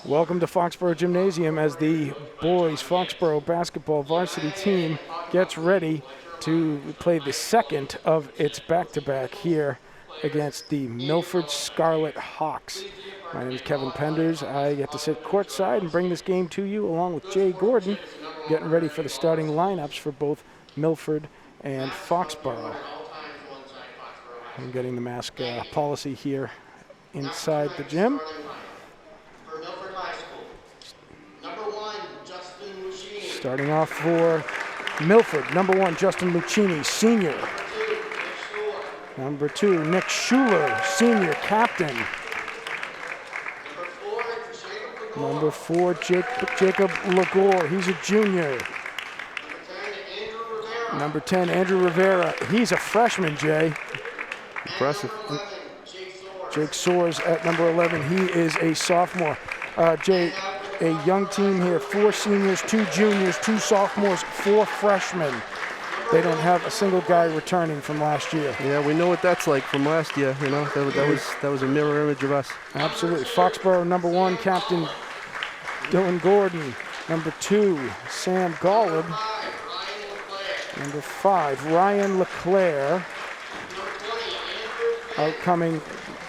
Welcome to Foxborough Gymnasium as the boys Foxborough basketball varsity team gets ready to play the second of its back-to-back here against the Milford Scarlet Hawks. My name is Kevin Penders. I get to sit courtside and bring this game to you along with Jay Gordon, getting ready for the starting lineups for both Milford and Foxborough. I'm getting the mask policy here inside the gym. Starting off for Milford, number 1, Justin Lucchini, senior. Number 2, Nick Schuler, senior captain. Number 4, Jacob Lagore, he's a junior. Number 10, Andrew Rivera, he's a freshman, Jay. Impressive. Jake Soares at number 11, he is a sophomore. Jay, a young team here, 4 seniors, 2 juniors, 2 sophomores, 4 freshmen. They don't have a single guy returning from last year. Yeah, we know what that's like from last year. You know, that was a mirror image of us. Absolutely. Foxborough, number 1, Captain Dylan Gordon. Number 2, Sam Golub. Number 5, Ryan LeClaire. Outcoming,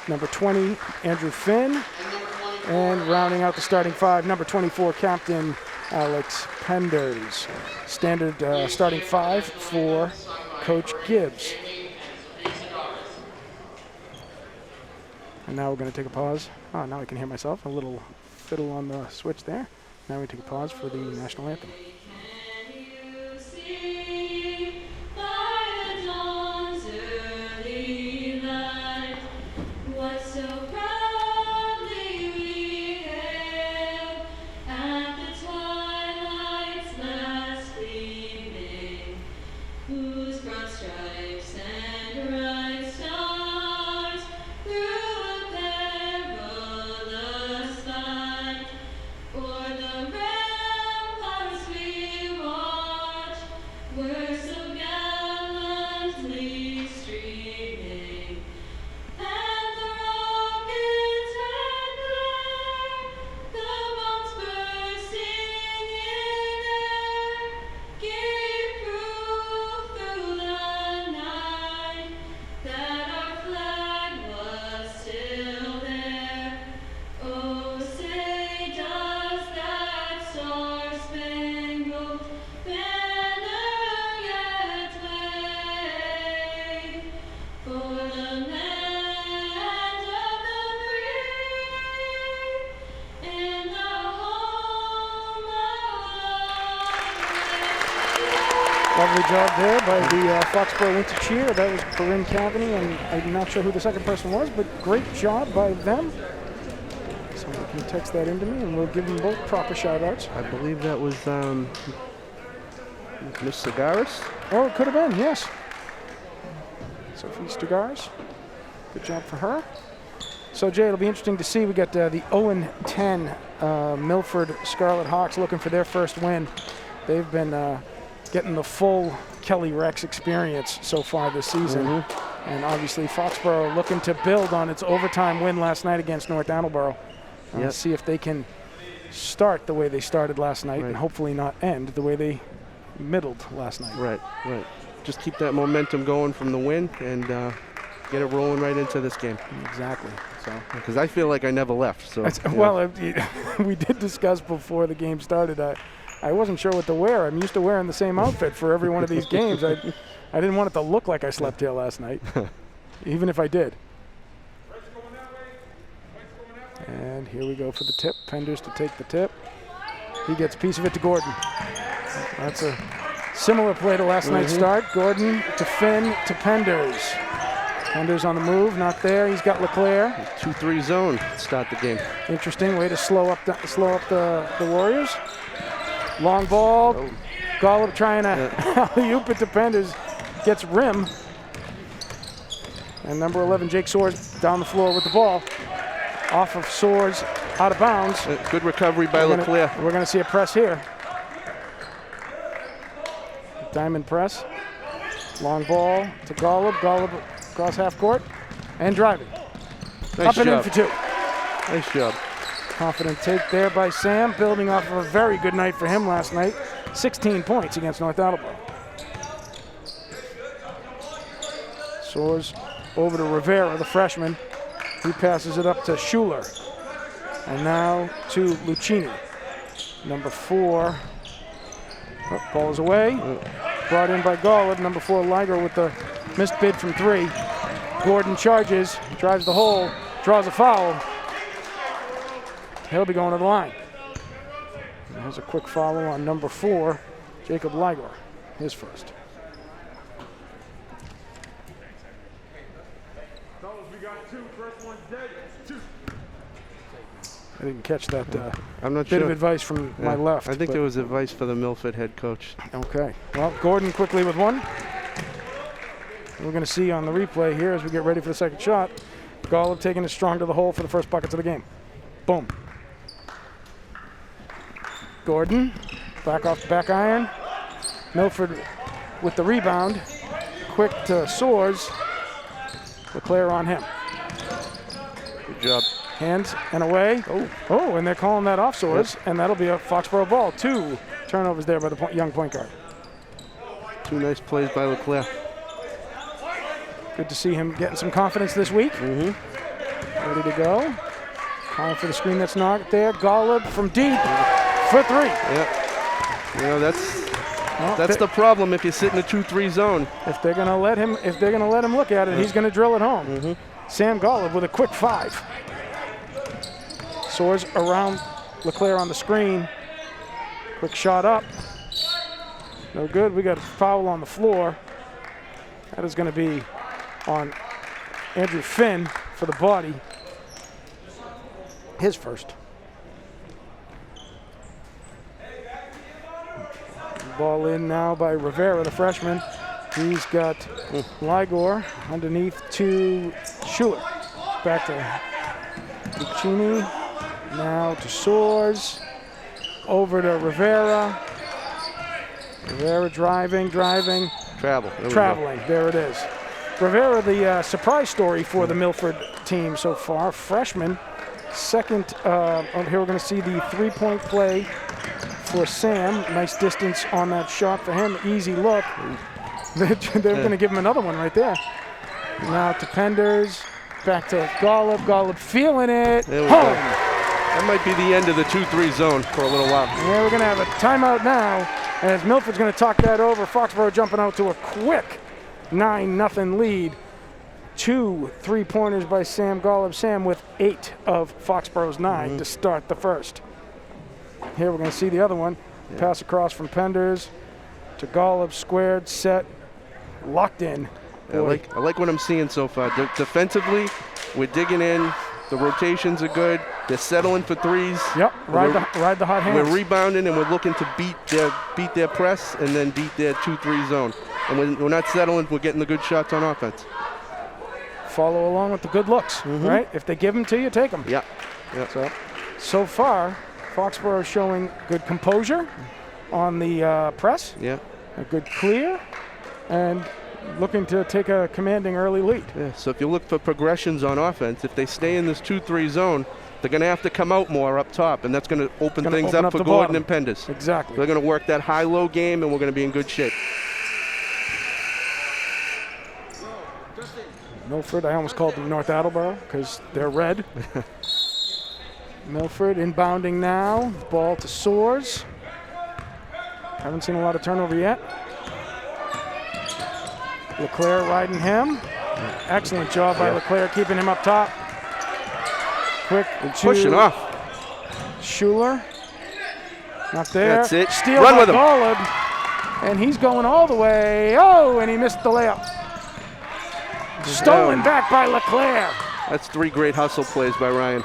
number 20, Andrew Finn. And rounding out the starting 5, number 24, Captain Alex Penders. Standard starting 5 for Coach Gibbs. And now we're going to take a pause. Oh, now I can hear myself. A little fiddle on the switch there. Now we take a pause for the national anthem. Lovely job there by the Foxborough Winter Cheer. That was Corinne Cavany, and I'm not sure who the second person was, but great job by them. Somebody can text that into me, and we'll give them both proper shout-outs. I believe that was Miss Segaris. Oh, it could have been, yes. Sophie Segaris. Good job for her. So, Jay, it'll be interesting to see. We got the 0-10 Milford Scarlet Hawks looking for their first win. They've been getting the full Kelly Rex experience so far this season. And obviously Foxborough looking to build on its overtime win last night against North Attleboro. See if they can start the way they started last night and hopefully not end the way they middled last night. Right. Just keep that momentum going from the win and get it rolling right into this game. Exactly. So, because I feel like I never left. So well, we did discuss before the game started. I wasn't sure what to wear. I'm used to wearing the same outfit for every one of these games. I didn't want it to look like I slept here last night, even if I did. And here we go for the tip. Penders to take the tip. He gets a piece of it to Gordon. That's a similar play to last night's start. Gordon to Finn to Penders. Penders on the move, not there. He's got LeClaire. 2-3 zone to start the game. Interesting way to slow up the Warriors. Long ball, Golub trying to alley-oop it to Penders, gets rim. And number 11, Jake Soares, down the floor with the ball. Off of Soares, out of bounds. Good recovery by LeClaire. We're going to see a press here. Diamond press. Long ball to Golub. Golub across half court and driving. Nice Up and job. in for 2. Nice job. Confident take there by Sam, building off of a very good night for him last night. 16 points against North Attleboro. Soars over to Rivera, the freshman. He passes it up to Schuler. And now to Lucchini. Number 4. Oh, ball is away. Brought in by Garland. Number 4, Liger with the missed bid from 3. Gordon charges, drives the hole, draws a foul. He'll be going to the line. And there's a quick follow on number 4, Jacob Liger, his first. I didn't catch that I'm not bit sure. of advice from my left. I think there was advice for the Milford head coach. Okay. Well, Gordon quickly with one. We're going to see on the replay here as we get ready for the second shot. Golub taking it strong to the hole for the first buckets of the game. Boom. Gordon, back off the back iron. Milford with the rebound. Quick to Soars. LeClaire on him. Good job. Hands and away. Oh, and they're calling that off Soars, and that'll be a Foxborough ball. 2 turnovers there by the young point guard. 2 nice plays by LeClaire. Good to see him getting some confidence this week. Ready to go. Calling for the screen that's not there. Golub from deep for 3. Yeah. You know, that's the problem if you sit in a 2-3 zone. If they're gonna let him look at it, he's gonna drill it home. Sam Golub with a quick 5. Soars around LeClaire on the screen. Quick shot up. No good. We got a foul on the floor. That is going to be on Andrew Finn for the body. His first. Ball in now by Rivera, the freshman. He's got Ligor underneath to Schuler. Back to Lucchini. Now to Soars. Over to Rivera. Rivera driving. Traveling. There it is. Rivera, the surprise story for the Milford team so far. Freshman. Second, here we're going to see the 3-point play for Sam. Nice distance on that shot for him. Easy look. They're going to give him another one right there. Now to Penders. Back to Golub. Golub feeling it. Home. That might be the end of the 2-3 zone for a little while. Yeah, we're going to have a timeout now as Milford's going to talk that over. Foxborough jumping out to a quick 9-0 lead. 2 3-pointers by Sam Golub. Sam with 8 of Foxborough's 9 to start the first. Here we're going to see the other one. Pass across from Penders to Golub, squared, set, locked in. I like what I'm seeing so far. Defensively, we're digging in. The rotations are good. They're settling for 3s. Yep, ride the hot hands. We're rebounding and we're looking to beat their press and then beat their 2-3 zone. And we're not settling. We're getting the good shots on offense. Follow along with the good looks, right? If they give them to you, take them. Yeah. So far, Foxborough showing good composure on the press. Yeah. A good clear, and looking to take a commanding early lead. Yeah. So if you look for progressions on offense, if they stay in this 2-3 zone, they're going to have to come out more up top, and that's going to open things up for Gordon and Penders. Exactly. They're going to work that high-low game, and we're going to be in good shape. Milford, I almost called them North Attleboro because they're red. Milford inbounding now. Ball to Soars. Haven't seen a lot of turnover yet. LeClaire riding him. Excellent job by LeClaire keeping him up top. Quick pushing off. Schuler. Not there. That's it. Steal Run by with him. Golub. And he's going all the way. Oh, and he missed the layup. Stolen back by LeClaire. That's 3 great hustle plays by Ryan.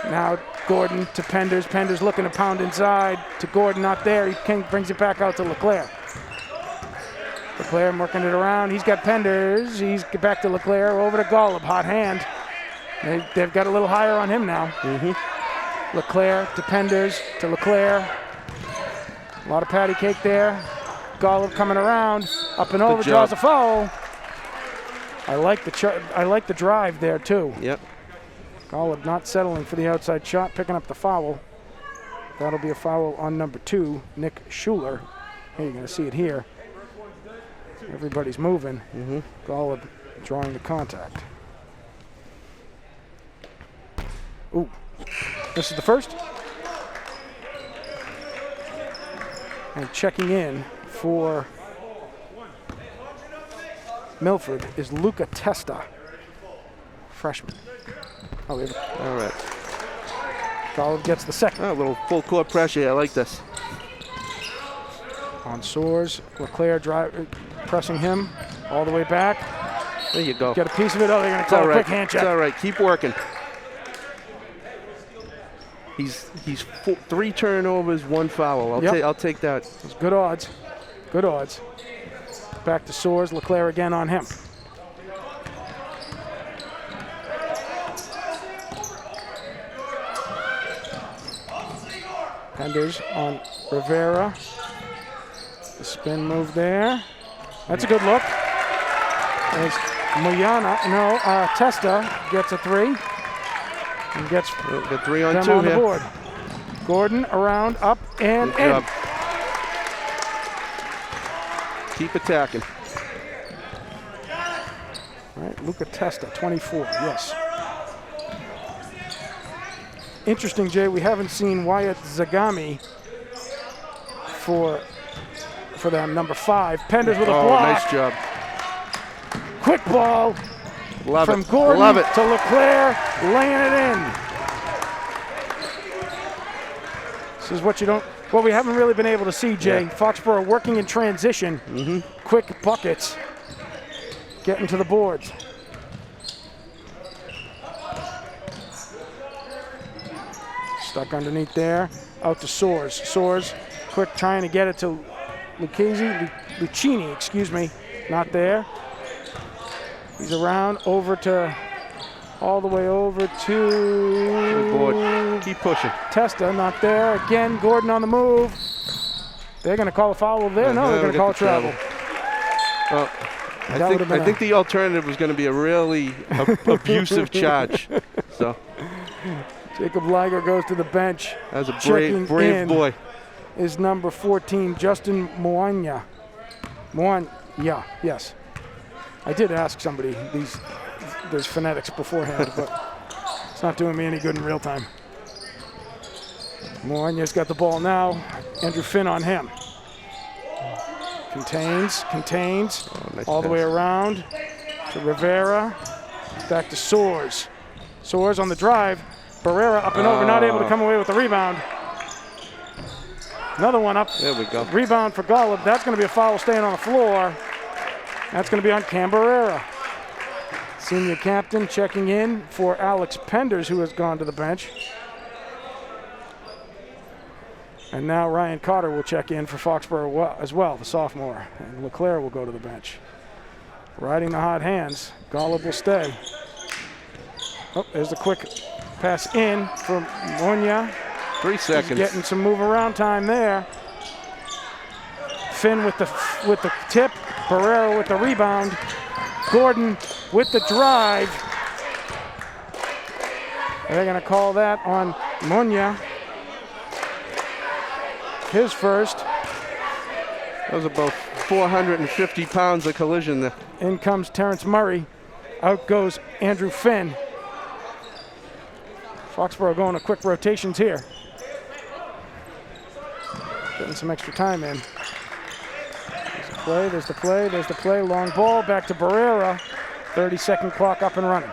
Now Gordon to Penders. Penders looking to pound inside to Gordon. Not there. He brings it back out to LeClaire. LeClaire working it around. He's got Penders. He's back to LeClaire. Over to Golub. Hot hand. They've got a little higher on him now. LeClaire to Penders to LeClaire. A lot of patty cake there. Golub coming around. Up and over. Draws a foul. I like the drive there too. Yep. Golub not settling for the outside shot, picking up the foul. That'll be a foul on number 2, Nick Schuler. Hey, you're going to see it here. Everybody's moving. Golub drawing the contact. Ooh, this is the first. And checking in for Milford is Luca Testa, freshman. Oh, all right. Golub gets the second. A little full court pressure. I like this. On Soares, LeClaire pressing him all the way back. There you go. Get a piece of it. Oh, they're going to call a quick hand check. It's all right. Keep working. He's 3 turnovers, 1 foul. I'll take that. It's good odds. Good odds. Back to Soares. LeClaire again on him. Penders on Rivera. The spin move there. That's a good look. As Testa gets a 3. And gets the 3 on them 2 on here. The board. Gordon around, up, and Good in. job. Keep attacking. All right, Luca Testa, 24, yes. Interesting, Jay, we haven't seen Wyatt Zagami for them, number 5. Penders with a block. Nice job. Quick ball. Love from it. Gordon Love it. to LeClaire, laying it in. This is what we haven't really been able to see, Jay. Yeah. Foxborough working in transition. Quick buckets, getting to the boards. Stuck underneath there, out to Soares. Soares, quick trying to get it to Lucchini, excuse me, not there. He's around, all the way over to Good board. Keep pushing. Testa, not there. Again, Gordon on the move. They're going to call a foul there. No, they're going to call a travel. Well, I think the alternative was going to be a really abusive charge. So Jacob Liger goes to the bench. That's a brave boy. Is number 14, Justin Moanya. Yes. I did ask somebody these phonetics beforehand, but it's not doing me any good in real time. Moanya's got the ball now. Andrew Finn on him. Contains, nice all the way around to Rivera. Back to Soares. Soares on the drive. Barrera up and over, not able to come away with the rebound. Another one up. There we go. Rebound for Golub. That's going to be a foul staying on the floor. That's going to be on Cam Barrera. Senior captain checking in for Alex Penders, who has gone to the bench. And now Ryan Cotter will check in for Foxborough as well, the sophomore. And LeClaire will go to the bench. Riding the hot hands. Golub will stay. Oh, there's the quick pass in from Monya. 3 seconds. He's getting some move around time there. Finn with the tip. Barrera with the rebound. Gordon with the drive. They're going to call that on Monya. His first. That was about 450 pounds of collision there. In comes Terrence Murray. Out goes Andrew Finn. Foxborough going to quick rotations here. Getting some extra time in. There's the play. Long ball back to Barrera. 30-second clock up and running.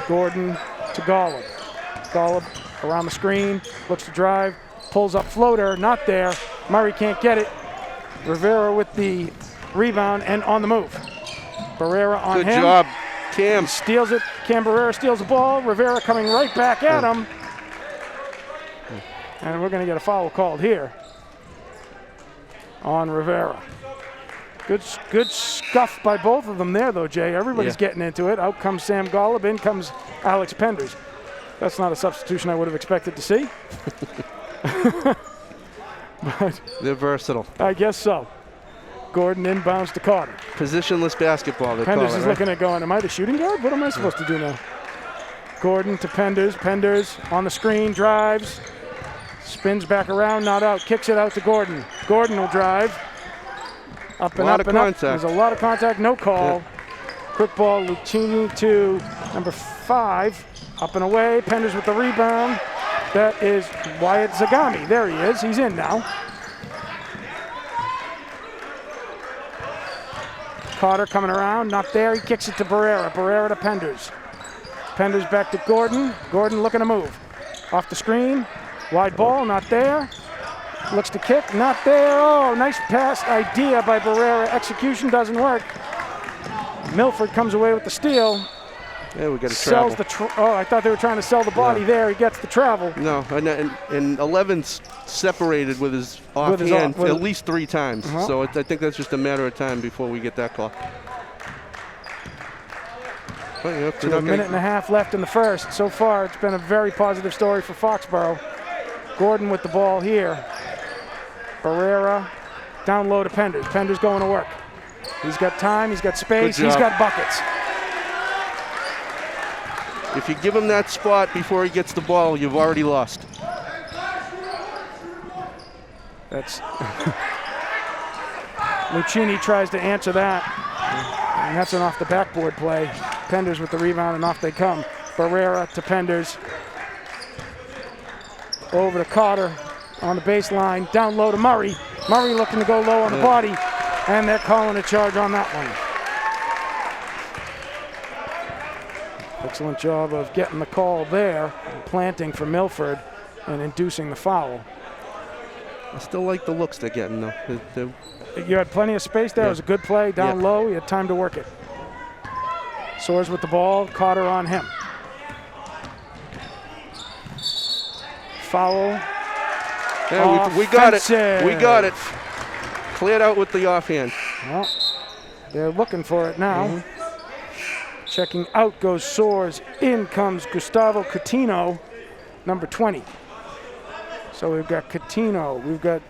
Gordon to Golub. Golub around the screen, looks to drive, pulls up floater, not there. Murray can't get it. Rivera with the rebound and on the move. Barrera on him. Good job, Cam. Steals it. Cam Barrera steals the ball. Rivera coming right back at him. And we're going to get a foul called here on Rivera. Good scuff by both of them there, though, Jay. Everybody's getting into it. Out comes Sam Golub. In comes Alex Penders. That's not a substitution I would have expected to see. But they're versatile. I guess so. Gordon inbounds to Carter. Positionless basketball, they call it, Penders is right? looking at going, am I the shooting guard? What am I supposed to do now? Gordon to Penders. Penders on the screen, drives. Spins back around, not out. Kicks it out to Gordon. Gordon will drive. Up and up and up. There's a lot of contact, no call. Yeah. Quick ball, Lucchini to number 5. Up and away, Penders with the rebound. That is Wyatt Zagami. There he is, he's in now. Carter coming around, not there, he kicks it to Barrera. Barrera to Penders. Penders back to Gordon. Gordon looking to move. Off the screen, wide ball, not there. Looks to kick, not there. Oh, nice pass idea by Barrera. Execution doesn't work. Milford comes away with the steal. Yeah, we got to sells travel. Oh, I thought they were trying to sell the body there. He gets the travel. No, and 11's separated with his offhand at least 3 times. So I think that's just a matter of time before we get that call. To a minute and a half left in the first. So far, it's been a very positive story for Foxborough. Gordon with the ball here. Barrera down low to Penders. Penders going to work. He's got time, he's got space, he's got buckets. If you give him that spot before he gets the ball, you've already lost. That's Lucchini tries to answer that. And that's an off the backboard play. Penders with the rebound and off they come. Barrera to Penders. Over to Carter on the baseline. Down low to Murray. Murray looking to go low on the body. And they're calling a charge on that one. Excellent job of getting the call there, planting for Milford and inducing the foul. I still like the looks they're getting, though. You had plenty of space there. It was a good play down low. You had time to work it. Soares with the ball. Carter on him. Foul. Yeah, we got it. We got it. Cleared out with the offhand. Well, they're looking for it now. Checking out goes Soares. In comes Gustavo Coutinho, number 20. So we've got Coutinho, we've got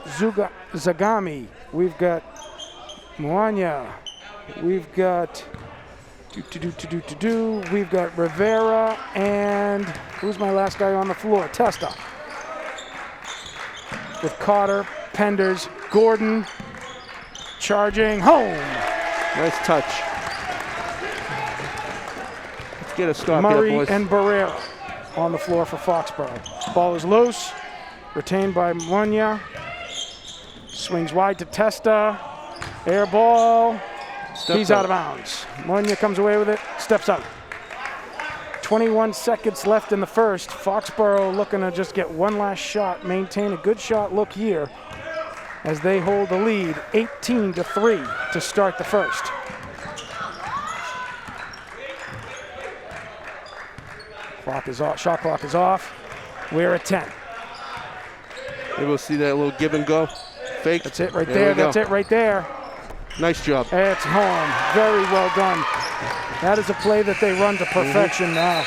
Zagami, we've got Moanya, we've got we've got Rivera, and who's my last guy on the floor? Testa. With Carter, Penders, Gordon, charging home. Nice touch. Let's get a stop Murray here, boys. and Barrera on the floor for Foxborough. Ball is loose, retained by Moanya. Swings wide to Testa. Air ball. He's out of bounds. Moanya comes away with it, steps out. 21 seconds left in the first. Foxborough looking to just get one last shot, maintain a good shot look here as they hold the lead 18-3 to start the first. Clock is off, shot clock is off. We're at 10. Maybe we'll see that little give and go. Fake. That's it right there, that's it right there. Nice job. It's home, very well done. That is a play that they run to perfection now.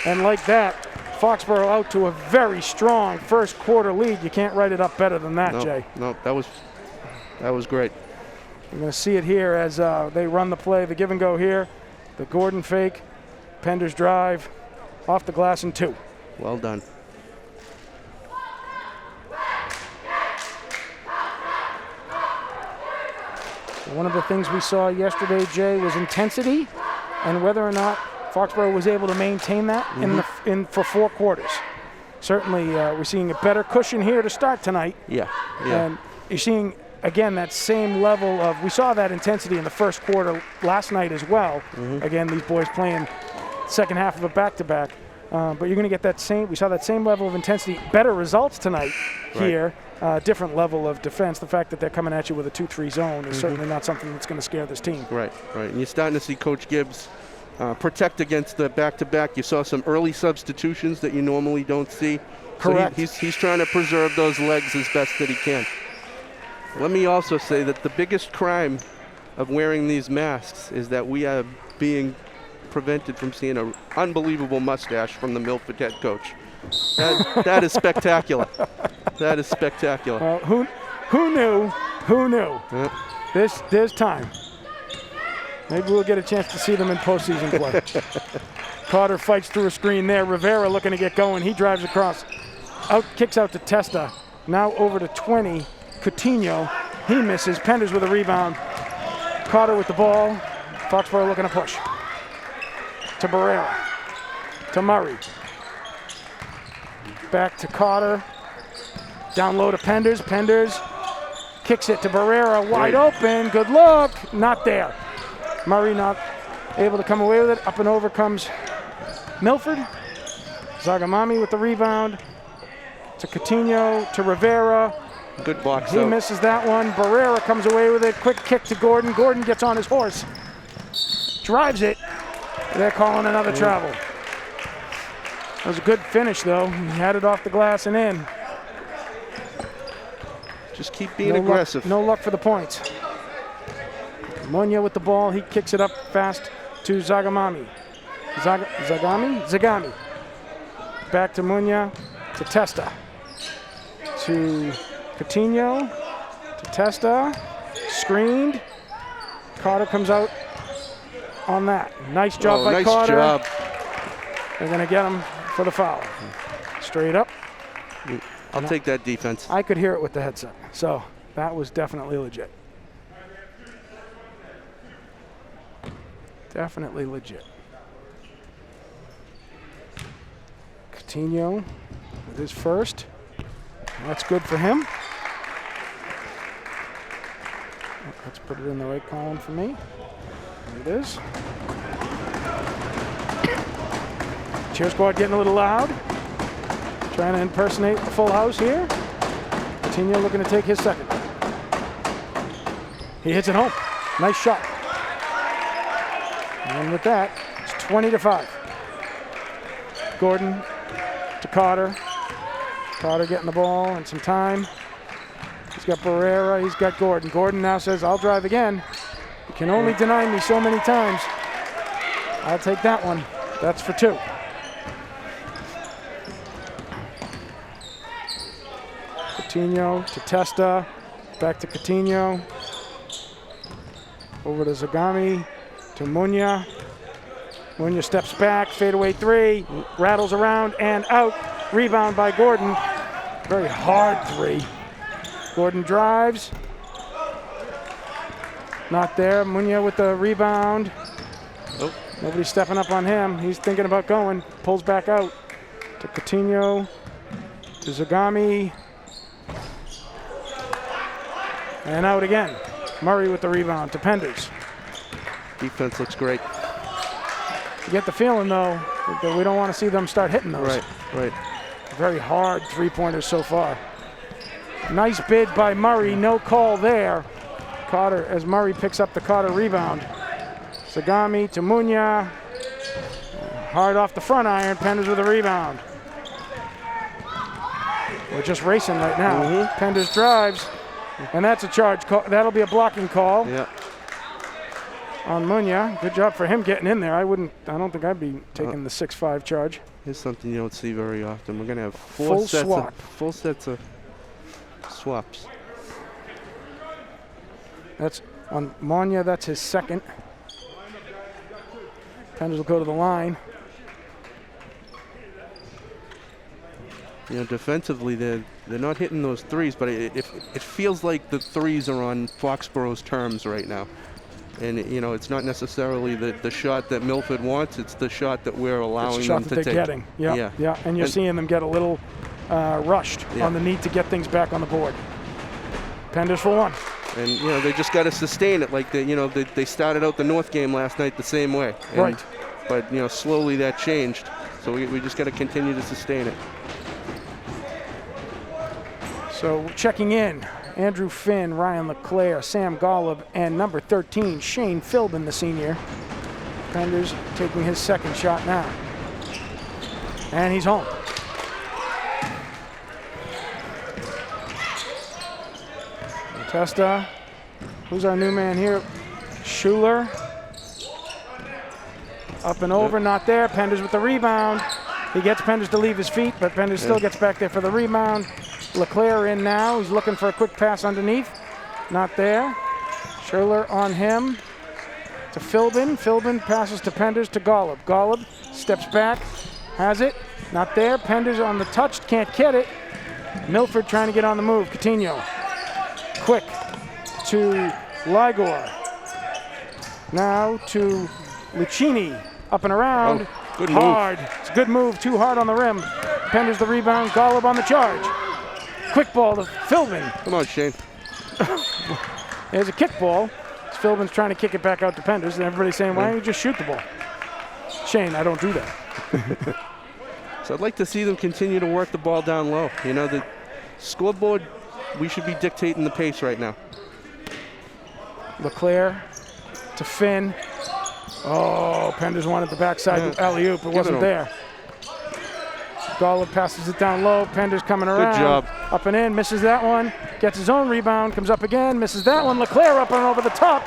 And like that, Foxborough out to a very strong first quarter lead. You can't write it up better than that, Jay. No, that was great. You're going to see it here as they run the play, the give and go here. The Gordon fake, Penders drive, off the glass and 2. Well done. One of the things we saw yesterday, Jay, was intensity and whether or not Foxborough was able to maintain that for 4 quarters. Certainly, we're seeing a better cushion here to start tonight. Yeah. And you're seeing, again, that same level of, we saw that intensity in the first quarter last night as well. Again, these boys playing second half of a back-to-back. But you're going to get that same, we saw that same level of intensity, better results tonight here. Different level of defense. The fact that they're coming at you with a 2-3 zone is certainly not something that's going to scare this team. Right. And you're starting to see Coach Gibbs protect against the back-to-back. You saw some early substitutions that you normally don't see. Correct. So he's trying to preserve those legs as best that he can. Let me also say that the biggest crime of wearing these masks is that we are being prevented from seeing an unbelievable mustache from the Milford head coach. That is spectacular. That is spectacular. Well, who knew? Who knew? There's time. Maybe we'll get a chance to see them in postseason play. Carter fights through a screen there. Rivera looking to get going. He drives across. Kicks out to Testa. Now over to 20. Coutinho. He misses. Penders with a rebound. Carter with the ball. Foxborough looking to push. To Barrera. To Murray. Back to Carter. Down low to Penders. Penders kicks it to Barrera. Wide open. Good look. Not there. Murray not able to come away with it. Up and over comes Milford. Zagamami with the rebound. To Coutinho. To Rivera. Good box. He misses that one. Barrera comes away with it. Quick kick to Gordon. Gordon gets on his horse. Drives it. They're calling another travel. That was a good finish, though. He had it off the glass and in. Just keep being aggressive. No luck for the points. Munya with the ball. He kicks it up fast to Zagamami. Zagami. Back to Munya. To Testa. To Coutinho. To Testa. Screened. Carter comes out on that. Nice job by Carter. Nice job. They're going to get him for the foul. Straight up. I'll take that defense. I could hear it with the headset, so that was definitely legit. Definitely legit. Coutinho with his first. That's good for him. Let's put it in the right column for me. There it is. Cheer squad getting a little loud. Trying to impersonate the full house here. Coutinho looking to take his second. He hits it home. Nice shot. And with that, it's 20-5. Gordon to Carter. Carter getting the ball and some time. He's got Barrera, he's got Gordon. Gordon now says, I'll drive again. You can only deny me so many times. I'll take that one. That's for two. Coutinho to Testa. Back to Coutinho. Over to Zagami. To Munya. Munya steps back. Fadeaway three. Rattles around and out. Rebound by Gordon. Very hard three. Gordon drives. Not there. Munya with the rebound. Oh. Nobody's stepping up on him. He's thinking about going. Pulls back out. To Coutinho. To Zagami. And out again. Murray with the rebound to Penders. Defense looks great. You get the feeling, though, that we don't want to see them start hitting those. Right. Very hard three-pointers so far. Nice bid by Murray. No call there. Carter, as Murray picks up the Carter rebound. Zagami to Munya. Hard off the front iron. Penders with a rebound. We're just racing right now. Penders drives. And that's a charge call. That'll be a blocking call on Munya. Good job for him getting in there. I don't think I'd be taking the 6'5" charge. Here's something you don't see very often. We're going to have full sets of swaps. That's on Munya. That's his second. Penders will go to the line. You know, defensively, they're not hitting those threes, but it feels like the threes are on Foxborough's terms right now. And, you know, it's not necessarily the shot that Milford wants, it's the shot that we're allowing them to take. It's the shot that they're getting, yeah. And you're seeing them get a little rushed on the need to get things back on the board. Penders for one. And, you know, they just got to sustain it. Like, they started out the North game last night the same way. Right. But, you know, slowly that changed. So we just got to continue to sustain it. So checking in, Andrew Finn, Ryan LeClaire, Sam Golub, and number 13, Shane Philbin, the senior. Penders taking his second shot now. And he's home. Testa. Who's our new man here? Schuler. Up and over, not there. Penders with the rebound. He gets Penders to leave his feet, but Penders still gets back there for the rebound. LeClaire in now. He's looking for a quick pass underneath. Not there. Schuler on him to Philbin. Philbin passes to Penders to Golub. Golub steps back, has it, not there. Penders on the touch, can't get it. Milford trying to get on the move. Coutinho, quick to Ligor. Now to Lucchini, up and around. Oh, good hard. move. It's a good move, too hard on the rim. Penders the rebound, Golub on the charge. Quick ball to Philbin. Come on, Shane. There's a kick ball. Philbin's trying to kick it back out to Penders, and everybody's saying, why don't you just shoot the ball? Shane, I don't do that. So I'd like to see them continue to work the ball down low. You know, the scoreboard, we should be dictating the pace right now. LeClaire to Finn. Oh, Penders wanted the backside alley-oop. It wasn't there. Golub passes it down low. Penders coming around. Good job. Up and in, misses that one. Gets his own rebound, comes up again, misses that one. LeClaire up and over the top.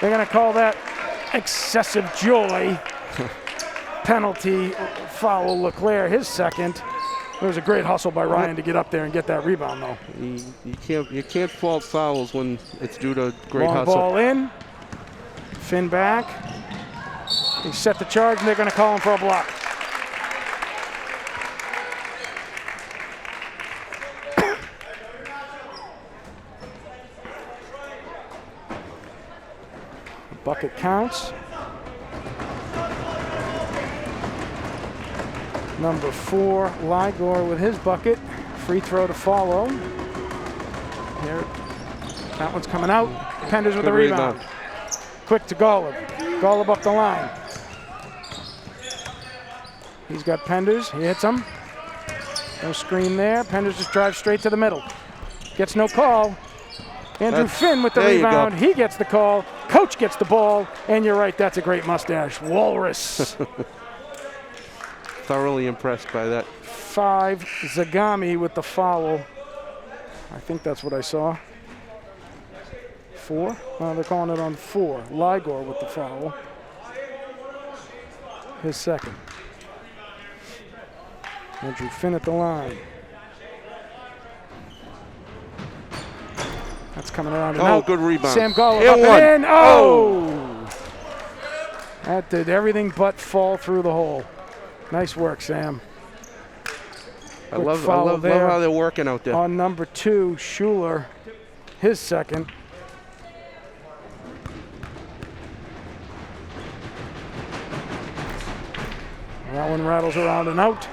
They're going to call that excessive joy. Penalty, foul LeClaire, his second. It was a great hustle by Ryan to get up there and get that rebound, though. You can't fault fouls when it's due to great Long hustle. ball in. Finn back. He set the charge, and they're going to call him for a block. Bucket counts. Number 4, Ligor with his bucket. Free throw to follow. Here, that one's coming out. Penders with the rebound. Quick to Golub. Golub up the line. He's got Penders. He hits him. No screen there. Penders just drives straight to the middle. Gets no call. Andrew Finn with the rebound. He gets the call. Coach gets the ball. And you're right, that's a great mustache. Walrus. Thoroughly impressed by that. 5, Zagami with the foul. I think that's what I saw. 4? They're calling it on 4. Ligor with the foul. His second. Andrew Finn at the line. That's coming around and out. Good rebound. Sam Golub up and in. Oh! That did everything but fall through the hole. Nice work, Sam. I love how they're working out there. On number 2, Schuler, his second. That one rattles around and out.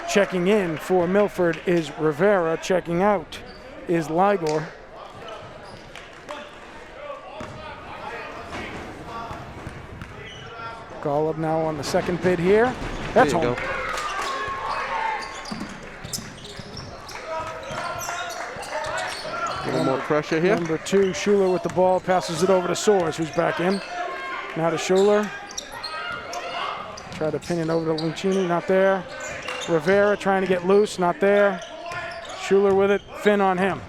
Checking in for Milford is Rivera. Checking out is Ligor. Golub now on the second bid here. That's home. Go. A little more pressure here. Number 2, Schuler with the ball, passes it over to Soares, who's back in. Now to Schuler. Try to pin it over to Lucchini, not there. Rivera trying to get loose, not there. Schuler with it, Finn on him.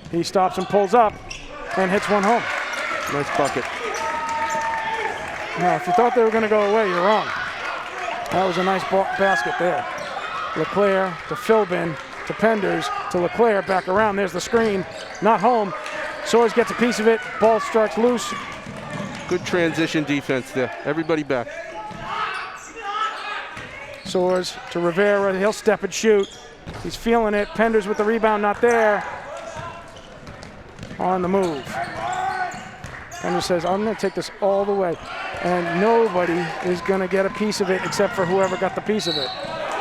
He stops and pulls up and hits one home. Nice bucket. Now, if you thought they were going to go away, you're wrong. That was a nice basket there. LeClaire to Philbin to Penders to LeClaire, back around. There's the screen. Not home. Soares gets a piece of it. Ball strikes loose. Good transition defense there. Everybody back. Soares to Rivera. He'll step and shoot. He's feeling it. Penders with the rebound, not there. On the move. Penders says, I'm going to take this all the way. And nobody is going to get a piece of it except for whoever got the piece of it.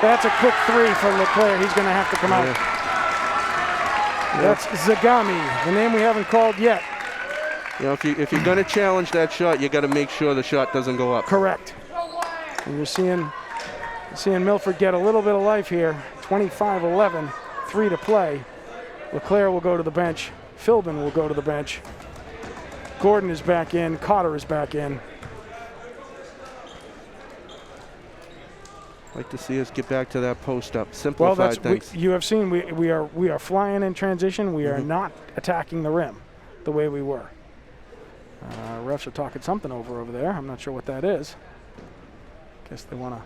That's a quick 3 for LeClaire. He's going to have to come out. That's Zagami, the name we haven't called yet. You know, if you're going to challenge that shot, you got to make sure the shot doesn't go up. Correct. And you're seeing Milford get a little bit of life here. 25-11, 3 to play. LeClaire will go to the bench. Philbin will go to the bench. Gordon is back in. Cotter is back in. Like to see us get back to that post up. Simplified things. You have seen we are flying in transition. We are not attacking the rim the way we were. Refs are talking something over there. I'm not sure what that is. Guess they want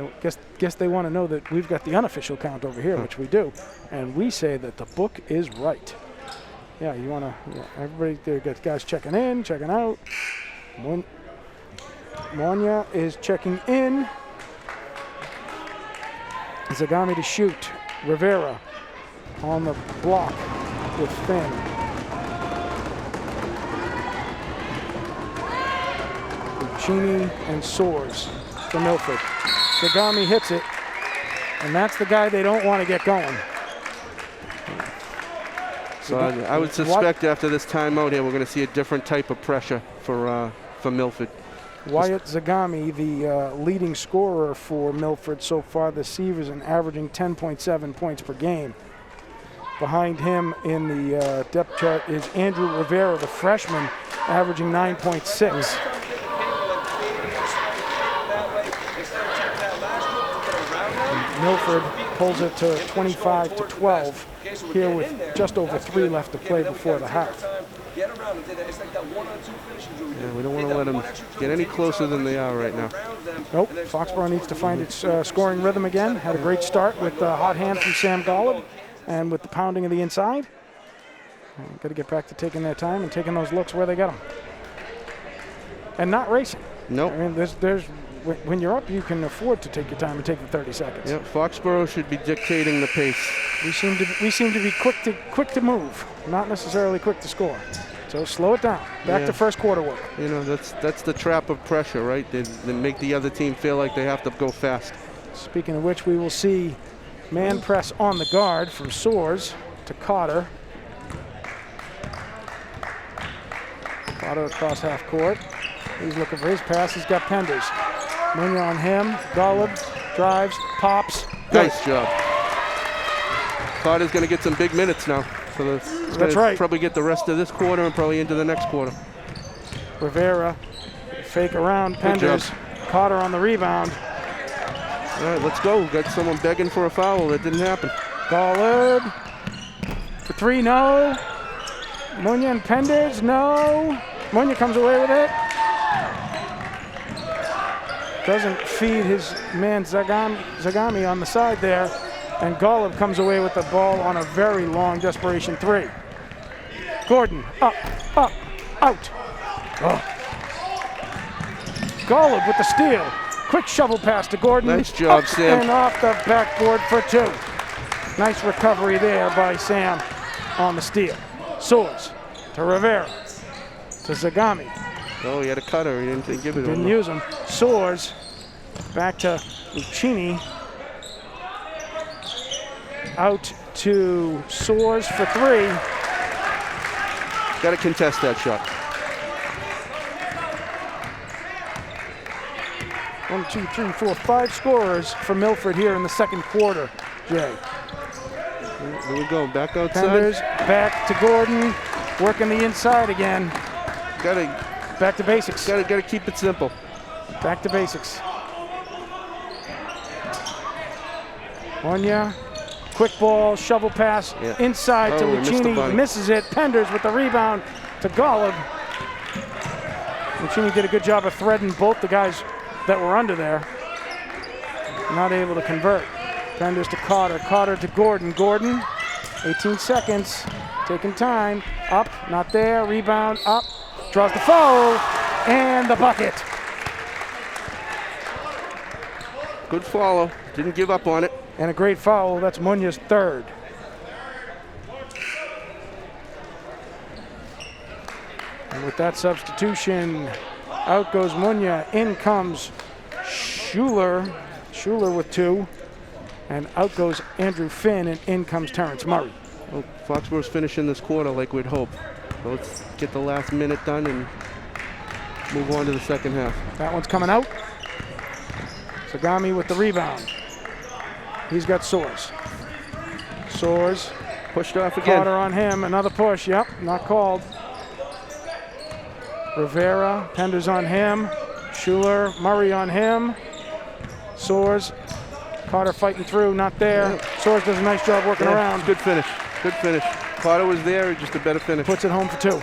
to. Guess they want to know that we've got the unofficial count over here, which we do, and we say that the book is right. Yeah, you want to. Yeah, everybody, there got guys checking in, checking out. Monya is checking in. Zagami to shoot. Rivera on the block with Finn. Cheney and Soares for Milford. Zagami hits it, and that's the guy they don't want to get going. So I would suspect after this timeout here, we're going to see a different type of pressure for Milford. Wyatt Zagami, the leading scorer for Milford so far this season, averaging 10.7 points per game. Behind him in the depth chart is Andrew Rivera, the freshman, averaging 9.6. Milford pulls it to 25-12 here with just over 3 left to play before the half. Yeah, we don't want to let them get any closer than they are right now. Nope, Foxborough needs to find its scoring rhythm again. Had a great start with the hot hand from Sam Golub and with the pounding of the inside. Got to get back to taking their time and taking those looks where they get them. And not racing. Nope. I mean, when you're up, you can afford to take your time and take the 30 seconds. Yeah, Foxborough should be dictating the pace. We seem to be quick to move, not necessarily quick to score. So slow it down. Back to first quarter work. You know, that's the trap of pressure, right? They make the other team feel like they have to go fast. Speaking of which, we will see man press on the guard from Soares to Cotter. Cotter across half court. He's looking for his pass. He's got Penders. Munya on him. Golub drives, pops. Nice job. Carter's going to get some big minutes now. So That's right. Probably get the rest of this quarter and probably into the next quarter. Rivera, fake around. Penders. Cotter on the rebound. All right, let's go. Got someone begging for a foul. That didn't happen. Golub for 3, no. Munya and Penders, no. Munya comes away with it. Doesn't feed his man Zagami on the side there. And Golub comes away with the ball on a very long desperation 3. Gordon, up, out. Oh. Golub with the steal. Quick shovel pass to Gordon. Nice job, Sam. And off the backboard for 2. Nice recovery there by Sam on the steal. Soares to Rivera to Zagami. Oh, he had a cutter. He didn't give it to him. Didn't use him. Soares back to Cheney. Out to Soares for 3. Got to contest that shot. 1, 2, 3, 4, 5 scorers for Milford here in the second quarter. Jay. Here we go. Back outside. Penders back to Gordon. Working the inside again. Back to basics. Got to keep it simple. Back to basics. Munya. Quick ball, shovel pass, inside to Lucchini, misses it. Penders with the rebound to Golub. Lucchini did a good job of threading both the guys that were under there. Not able to convert. Penders to Cotter, Cotter to Gordon. Gordon, 18 seconds, taking time. Up, not there, rebound, up, draws the foul, and the bucket. Good follow, didn't give up on it. And a great foul, that's Munya's 3rd. And with that substitution, out goes Munya, in comes Schuler with 2. And out goes Andrew Finn, and in comes Terrence Murray. Well, Foxborough's finishing this quarter like we'd hope. So let's get the last minute done and move on to the second half. That one's coming out. Zagami with the rebound. He's got Soares. Soares pushed off again. Cotter on him, another push, yep, not called. Rivera, Penders on him. Schuler, Murray on him. Soares, Cotter fighting through, not there. Yeah. Soares does a nice job working around. Good finish, good finish. Cotter was there, just a better finish. Puts it home for 2.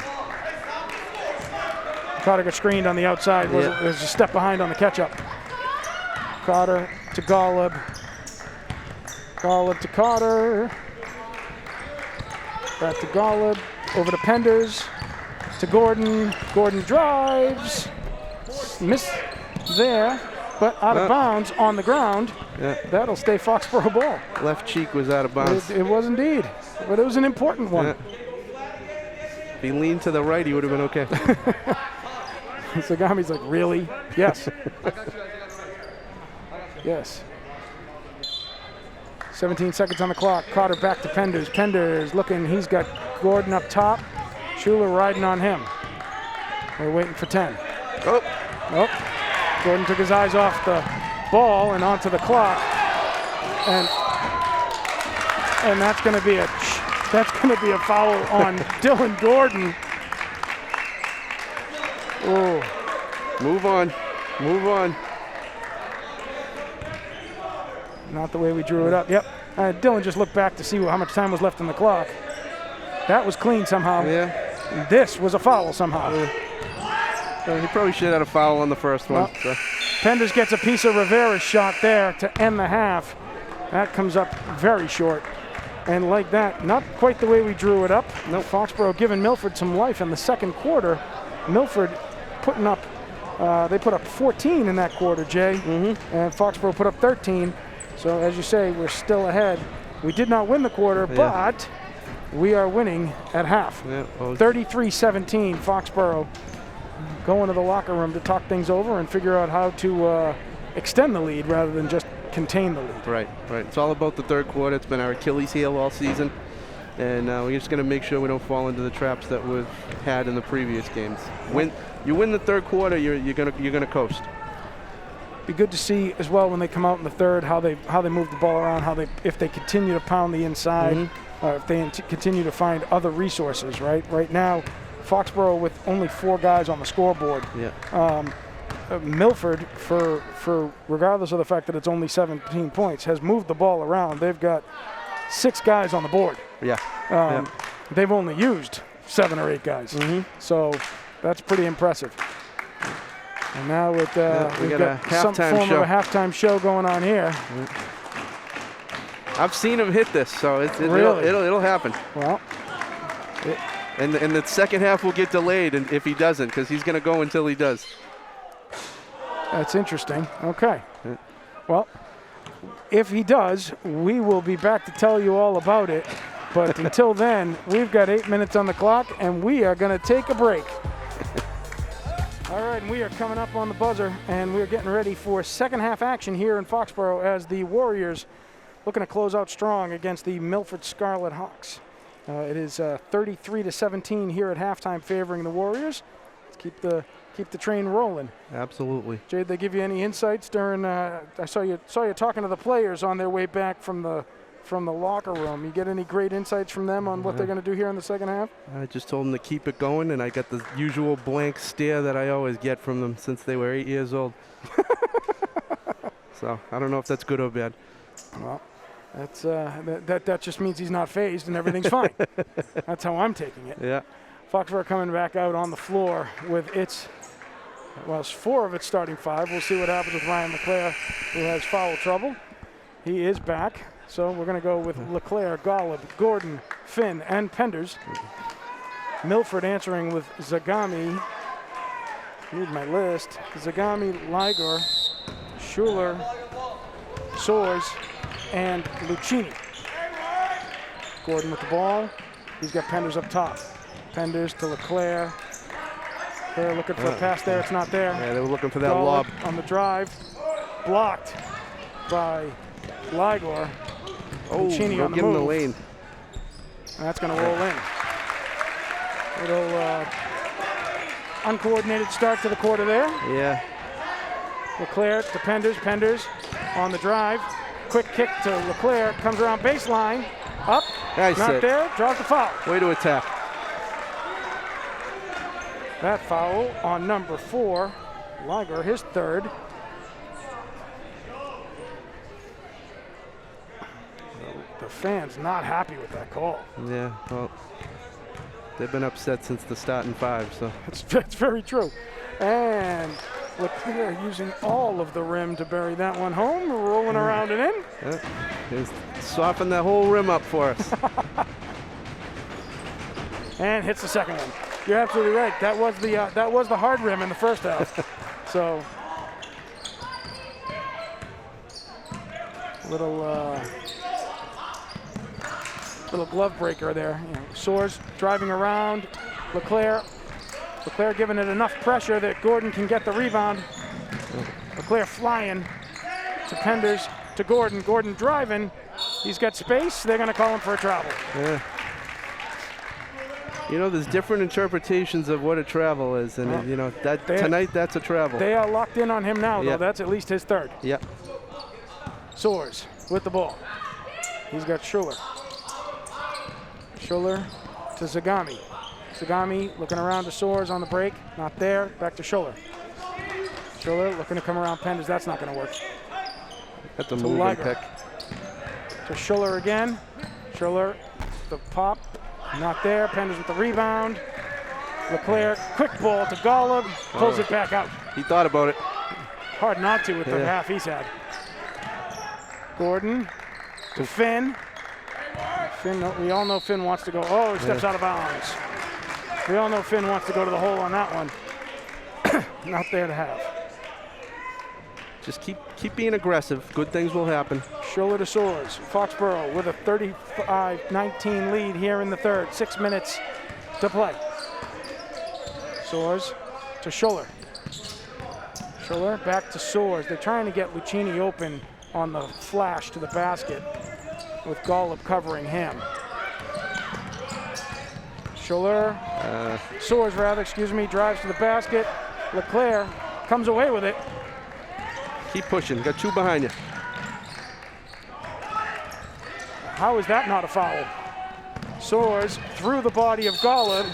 Cotter got screened on the outside. There's a step behind on the catch-up. Cotter to Golub. Golub to Cotter. Back to Golub. Over to Penders. To Gordon. Gordon drives. miss there, but out of bounds on the ground. Yeah. That'll stay Foxborough ball. Left cheek was out of bounds. It was indeed, but it was an important one. Yeah. If he leaned to the right, he would have been okay. Zagami's like, really? Yes. Yes. 17 seconds on the clock. Carter back to Penders. Penders looking, he's got Gordon up top. Schuler riding on him. We're waiting for 10. Oh. Gordon took his eyes off the ball and onto the clock. And that's going to be a foul on Dylan Gordon. Oh. Move on. Not the way we drew it up. Yep. Dylan just looked back to see how much time was left on the clock. That was clean somehow. Yeah. This was a foul somehow. He probably should have had a foul on the first one. So. Penders gets a piece of Rivera's shot there to end the half. That comes up very short. And like that, not quite the way we drew it up. No, Foxborough giving Milford some life in the second quarter. Milford putting up, they put up 14 in that quarter, Jay. And Foxborough put up 13. So as you say, we're still ahead. We did not win the quarter, but we are winning at half. 33-17, Foxborough going to the locker room to talk things over and figure out how to extend the lead rather than just contain the lead. Right. It's all about the third quarter. It's been our Achilles heel all season. And we're just going to make sure we don't fall into the traps that we've had in the previous games. When you win the third quarter, you're gonna coast. Be good to see as well when they come out in the third how they move the ball around, if they continue to pound the inside, if they continue to find other resources. Right now, Foxborough with only 4 guys on the scoreboard. Milford, for regardless of the fact that it's only 17 points, has moved the ball around. They've got 6 guys on the board. They've only used 7 or 8 guys. So that's pretty impressive. And now with we've got some form of a halftime show going on here. I've seen him hit this, so it'll happen. Well, and the second half will get delayed, and if he doesn't, because he's going to go until he does. That's interesting. Okay. Well, if he does, we will be back to tell you all about it. But until then, we've got 8 minutes on the clock, and we are going to take a break. All right, and we are coming up on the buzzer, and we are getting ready for second half action here in Foxborough as the Warriors looking to close out strong against the Milford Scarlet Hawks. It is 33-17 here at halftime, favoring the Warriors. Let's keep the train rolling. Absolutely. Jay, did they give you any insights during? I saw you talking to the players on their way back from the locker room. You get any great insights from them on what they're going to do here in the second half? I just told them to keep it going, and I got the usual blank stare that I always get from them since they were 8 years old. So I don't know if that's good or bad. Well, that's that just means he's not phased and everything's fine. That's how I'm taking it. Yeah. Foxborough coming back out on the floor with it's 4 of its starting 5. We'll see what happens with Ryan LeClaire, who has foul trouble. He is back. So we're going to go with LeClaire, Golub, Gordon, Finn, and Penders. Milford answering with Zagami. Read my list. Zagami, Liger, Schuler, Soers, and Lucchini. Gordon with the ball. He's got Penders up top. Penders to LeClaire. They're looking for a pass there. It's not there. Yeah, they were looking for that Golub lob. On the drive. Blocked by Liger. Lucchini on the move. The lane. And that's going to roll in. Little uncoordinated start to the quarter there. Yeah. LeClaire to Penders. Penders on the drive. Quick kick to LeClaire. Comes around baseline. Up. Nice Not set. there. Draws the foul. Way to attack. That foul on number 4. Liger, his third. The fans not happy with that call. Yeah, well, they've been upset since the starting 5, so. That's very true. And LeClaire using all of the rim to bury that one home, rolling around and in. Yeah, he's softened that whole rim up for us. And hits the second one. You're absolutely right. That was the hard rim in the first half. So, little glove breaker there. You know, Soares driving around. Leclerc giving it enough pressure that Gordon can get the rebound. Leclerc flying to Penders, to Gordon. Gordon driving. He's got space. They're going to call him for a travel. Yeah. You know, there's different interpretations of what a travel is, and you know that tonight that's a travel. They are locked in on him now, though. Yep. That's at least his third. Yep. Soares with the ball. He's got Schuller. Schuller to Zagami. Zagami looking around to Soares on the break. Not there. Back to Schuller. Schuller looking to come around Penders. That's not going to work. That's a moving pick. To Schuller again. Schuller, the pop. Not there. Penders with the rebound. Leclerc, quick ball to Golub. Pulls it back out. He thought about it. Hard not to with the half he's had. Gordon to Finn. Finn, we all know Finn wants to go. Oh, he steps out of bounds. We all know Finn wants to go to the hole on that one. Not there to have. Just keep being aggressive. Good things will happen. Schuller to Soares. Foxborough with a 35-19 lead here in the third. 6 minutes to play. Soares to Schuller. Schuller back to Soares. They're trying to get Lucchini open on the flash to the basket with Golub covering him. Schuller, Soares rather, excuse me, drives to the basket. Leclerc comes away with it. Keep pushing. Got two behind you. How is that not a foul? Soares through the body of Golub.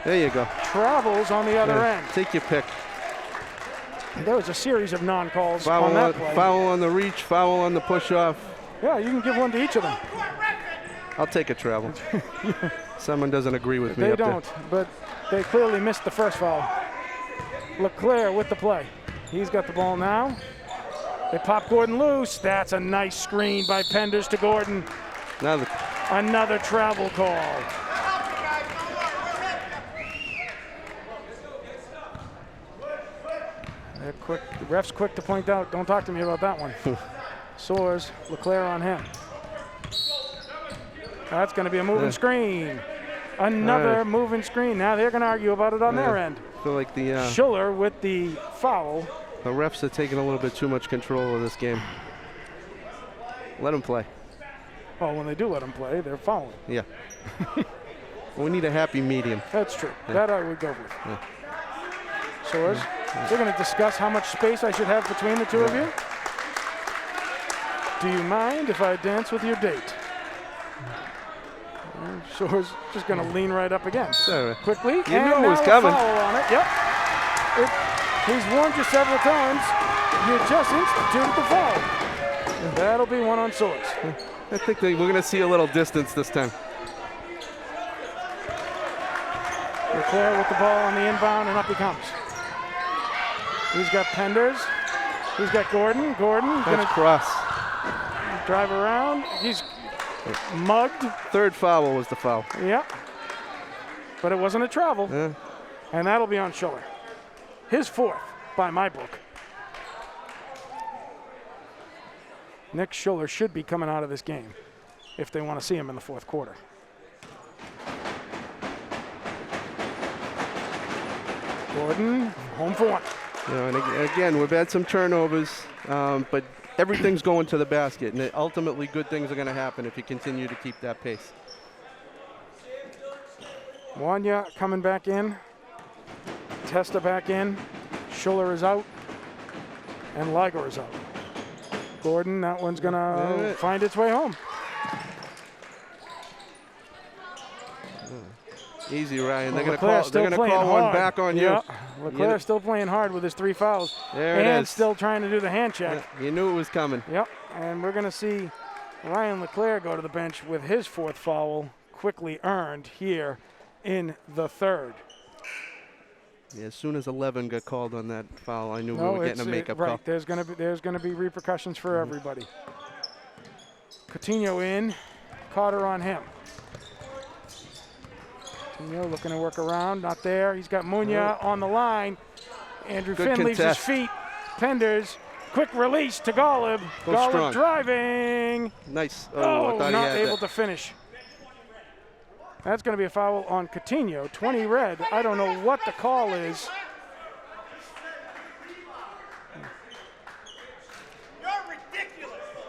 There you go. Travels on the other end. Take your pick. There was a series of non-calls on that play. Foul on the reach, foul on the push-off. Yeah, you can give one to each of them. I'll take a travel. Someone doesn't agree with me. They don't, but they clearly missed the first foul. Leclerc with the play. He's got the ball now. They pop Gordon loose. That's a nice screen by Penders to Gordon. Another travel call. They're quick. The ref's quick to point out, don't talk to me about that one. Soares, Leclerc on him. That's going to be a moving screen. Another moving screen. Now they're going to argue about it on their end. I feel like the Schuller with the foul. The refs are taking a little bit too much control of this game. Let them play. Well, when they do let them play, they're fouling. Yeah. We need a happy medium. That's true. That I would go with. Soares, we're going to discuss how much space I should have between the two of you. Do you mind if I dance with your date? Soares just going to lean right up again. Quickly. You knew it was coming. Foul on it. Yep. He's warned you several times. You just instituted the foul. And that'll be one on Soares. I think we're going to see a little distance this time. Leclerc with the ball on the inbound, and up he comes. He's got Penders. He's got Gordon. Gordon going to cross. Drive around. He's mugged. Third foul was the foul. Yep. But it wasn't a travel. Yeah. And that'll be on Schuller. His fourth, by my book. Nick Schuller should be coming out of this game if they want to see him in the fourth quarter. Gordon, home for one. You know, and again, we've had some turnovers, but everything's going to the basket, and ultimately good things are going to happen if you continue to keep that pace. Wanya coming back in. Testa back in. Schuller is out. And Liger is out. Gordon, that one's going to find its way home. Easy, Ryan. They're Well, going to call one back on you. Leclerc still playing hard with his 3 fouls. There it and is. still trying to do the hand check. You knew it was coming. Yep. And we're going to see Ryan Leclerc go to the bench with his 4th foul, quickly earned here in the third. Yeah, as soon as 11 got called on that foul, I knew we were getting a makeup call. Right. There's going to be repercussions for everybody. Coutinho in. Carter on him. Coutinho looking to work around. Not there. He's got Munya on the line. Andrew Good Finn leaves his contest. feet. Penders, quick release to Golub. Go Golub strong. driving. Nice. I Oh, thought he not had able that. to finish. That's going to be a foul on Coutinho. 20 red. I don't know what the call is.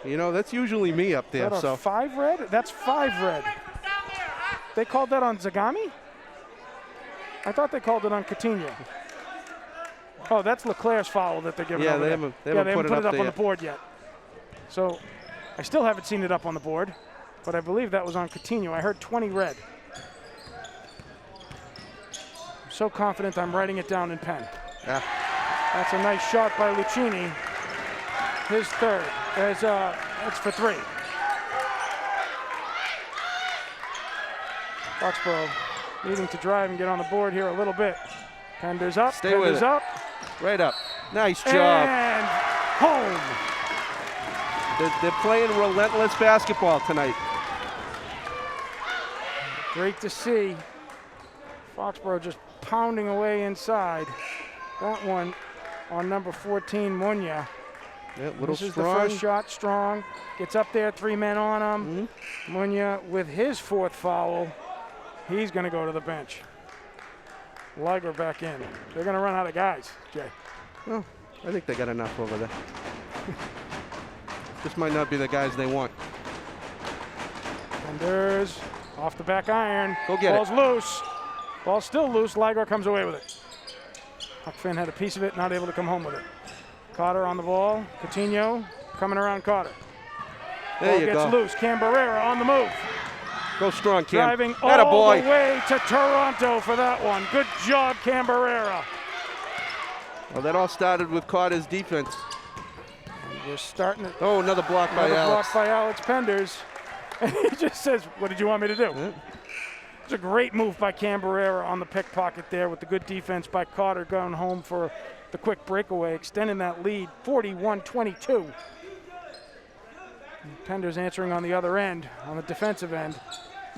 You know, that's usually me up there. Is that a So 5 red? That's 5 red. They called that on Zagami? I thought they called it on Coutinho. Oh, that's Leclerc's foul that they're giving Yeah, over they there. haven't They haven't put it up there on the yet. board yet. So I still haven't seen it up on the board, but I believe that was on Coutinho. I heard 20 red. I'm so confident I'm writing it down in pen. Yeah. That's a nice shot by Lucchini. His third. It's for 3. Foxborough needing to drive and get on the board here a little bit. Penders up. Stay with Penders it. up. Right up. Nice job. And home. They're playing relentless basketball tonight. Great to see. Foxborough just pounding away inside. That one on number 14, Munya. Yeah, little This is the strong. first shot, strong. Gets up there, 3 men on him. Munya with his 4th foul. He's going to go to the bench. Liger back in. They're going to run out of guys, Jay. Well, I think they got enough over there. This might not be the guys they want. Penders off the back iron. Go get Ball's loose. Ball's still loose. Liger comes away with it. Huck Finn had a piece of it, not able to come home with it. Carter on the ball. Coutinho coming around Carter. There Ball you gets go. loose. Cambarera on the move. Go strong, Cam. Driving all Attaboy. the way to Toronto for that one. Good job, Cambarera. Well, that all started with Carter's defense. And we're starting it. Oh, another block by Another Alex. block by Alex Penders. And he just says, what did you want me to do? Yeah. It's a great move by Cambarera on the pickpocket there with the good defense by Carter going home for the quick breakaway, extending that lead, 41-22. Penders answering on the other end, on the defensive end,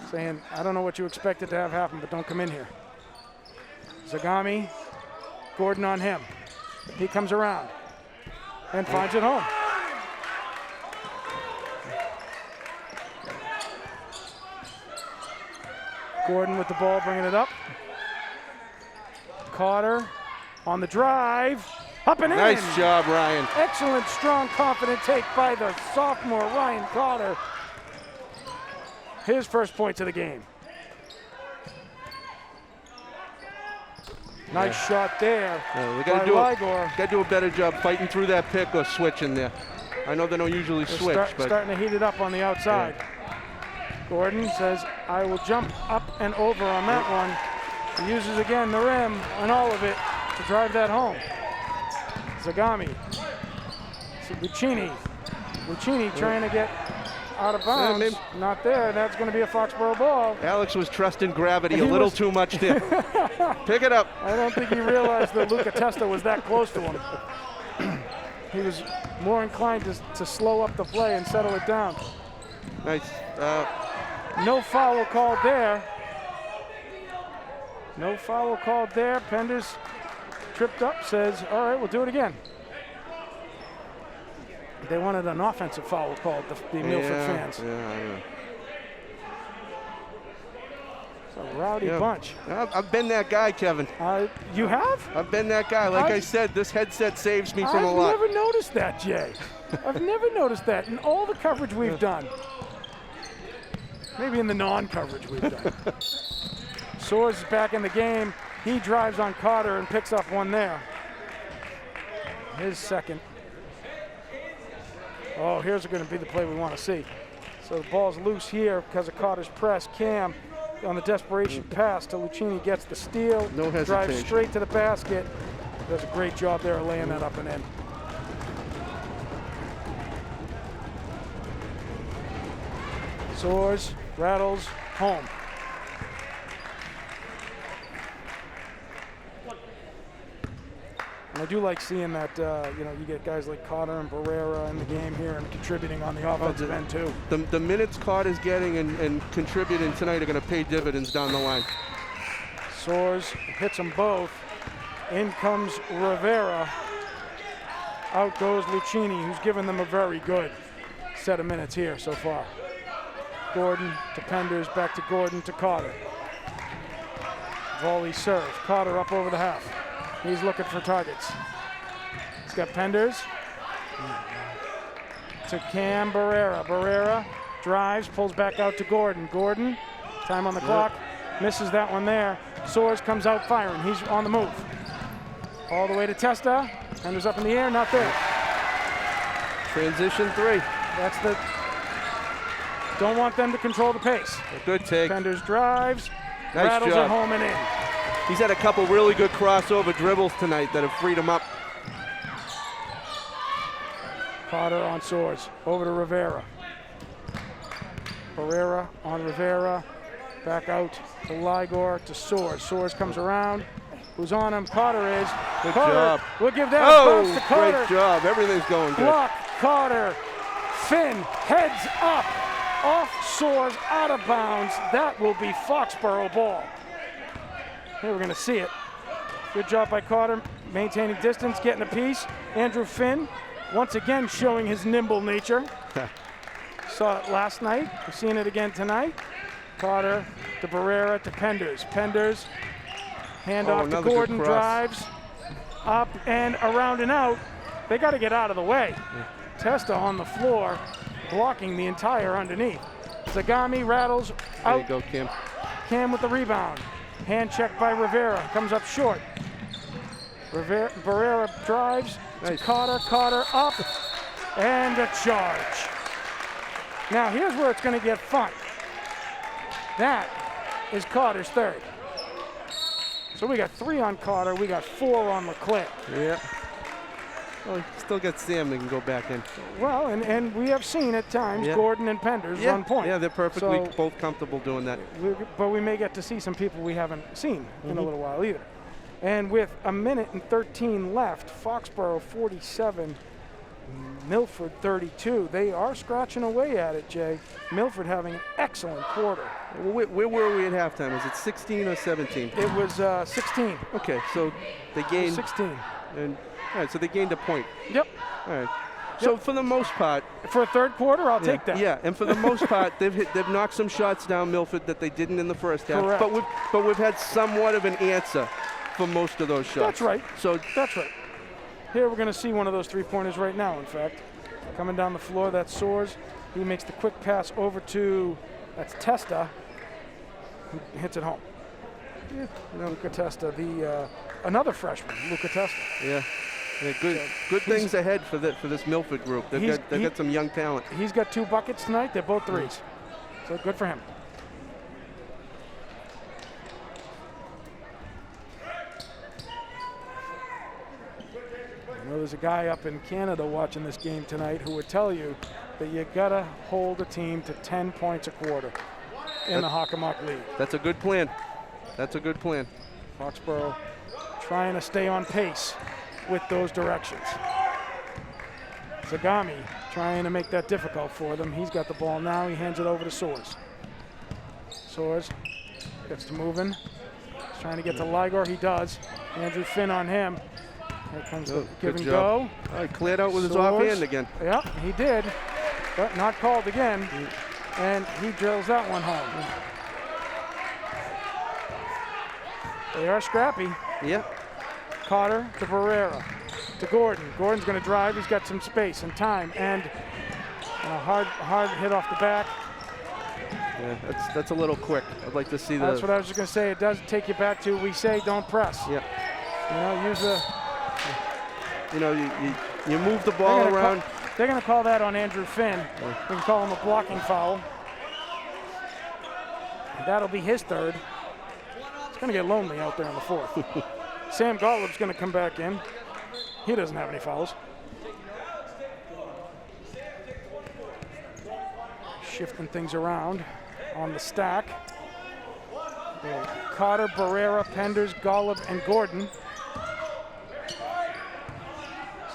saying, I don't know what you expected to have happen, but don't come in here. Zagami, Gordon on him. He comes around and finds it home. Gordon with the ball, bringing it up. Carter on the drive, up and in. Nice job, Ryan. Excellent, strong, confident take by the sophomore Ryan Carter. His first points of the game. Nice shot there Yeah, we by Ligor. got to do a better job fighting through that pick or switching there. I know they don't usually They're switch, but starting to heat it up on the outside. Gordon says, I will jump up and over on that one. He uses again the rim and all of it to drive that home. Zagami. Lucchini trying to get out of bounds. Not there. That's going to be a Foxborough ball. Alex was trusting gravity He a little was- too much there. Pick it up. I don't think he realized that Luca Testa was that close to him. He was more inclined to slow up the play and settle it down. Nice. No foul called there. No foul called there. Penders tripped up, says, all right, we'll do it again. They wanted an offensive foul called, the Milford fans. Yeah, I know. It's a rowdy Yeah. bunch. I've been that guy, Kevin. You have? I've been that guy. Like I I've- said, this headset saves me from a I've lot. never noticed that, Jay. I've never noticed that in all the coverage we've done. Maybe in the non-coverage we've done. Soares is back in the game. He drives on Carter and picks up one there. His second. Oh, here's going to be the play we want to see. So the ball's loose here because of Carter's press. Cam on the desperation pass to Lucchini gets the steal. No Drives hesitation. straight to the basket. Does a great job there of laying that up and in. Soares rattles home. And I do like seeing that, you get guys like Carter and Barrera in the game here and contributing on the offensive end too. The minutes Carter's getting and contributing tonight are going to pay dividends down the line. Soares hits them both. In comes Rivera. Out goes Lucchini, who's given them a very good set of minutes here so far. Gordon to Penders, back to Gordon to Carter. Volley serve. Carter up over the half. He's looking for targets. He's got Penders. To Cam Barrera. Barrera drives, pulls back out to Gordon. Gordon, time on the clock, misses that one there. Soares comes out firing. He's on the move. All the way to Testa. Penders up in the air, not there. Transition 3. That's the, don't want them to control the pace. A good take. Penders drives, Nice rattles job. it home and in. He's had a couple really good crossover dribbles tonight that have freed him up. Carter on Soares, over to Rivera. Barrera on Rivera, back out to Ligor, to Soares. Soares comes around. Who's on him? Carter is. Good Carter, job. we'll give that a bounce to Carter. Great job. Everything's going good. Block, Carter. Finn, heads up. Off Soares, out of bounds. That will be Foxborough ball. Here we're going to see it. Good job by Carter, maintaining distance, getting a piece. Andrew Finn, once again showing his nimble nature. Saw it last night. We're seeing it again tonight. Carter to Barrera to Penders. Penders, hand off to Gordon, drives up and around and out. They got to get out of the way. Testa on the floor, blocking the entire underneath. Zagami rattles out. There you go, Cam. Cam with the rebound. Hand check by Rivera, comes up short. Barrera drives to Carter, Carter up, and a charge. Now here's where it's going to get fun. That is Carter's third. So we got 3 on Carter, we got 4 on LeClaire. Yeah. Well, he still got Sam that can go back in. Well, and we have seen at times Gordon and Penders run point. Yeah, they're perfectly both comfortable doing that. But we may get to see some people we haven't seen in a little while either. And with 1:13 left, Foxborough 47, Milford 32. They are scratching away at it, Jay. Milford having an excellent quarter. Where were we at halftime? Was it 16 or 17? It was 16. Okay, so they gained 16. And all right, so they gained a point. Yep. All right. So for the most part, for a third quarter, I'll take that. Yeah, and for the most part, they've knocked some shots down Milford that they didn't in the first half. Correct. But we've had somewhat of an answer for most of those shots. That's right. So that's right. Here we're going to see one of those 3-pointers right now. In fact, coming down the floor, that's Soares. He makes the quick pass over to Testa. Who hits it home. Yeah, Luca Testa, the another freshman, Luca Testa. Yeah. Good things ahead for this Milford group. They've got some young talent. He's got 2 buckets tonight. They're both threes. So good for him. I know there's a guy up in Canada watching this game tonight who would tell you that you gotta hold a team to 10 points a quarter in the Hockomock League. That's a good plan. That's a good plan. Foxborough trying to stay on pace with those directions. Zagami trying to make that difficult for them. He's got the ball now. He hands it over to Soares. Soares gets to moving. He's trying to get to Ligor. He does. Andrew Finn on him. Here comes the give and go. He cleared out with his offhand again. Yeah, he did, but not called again. And he drills that one home. They are scrappy. Yeah. Carter to Barrera to Gordon. Gordon's going to drive. He's got some space and time, and a hard hit off the back. Yeah, that's a little quick. I'd like to see that. That's what I was just going to say. It does take you back to we say don't press. Yeah. You know, use the. You know, you move the ball around. They're going to call that on Andrew Finn. They can call him a blocking foul. That'll be his third. It's going to get lonely out there in the fourth. Sam Gottlieb's going to come back in. He doesn't have any fouls. Shifting things around on the stack. Carter, Barrera, Penders, Gottlieb, and Gordon.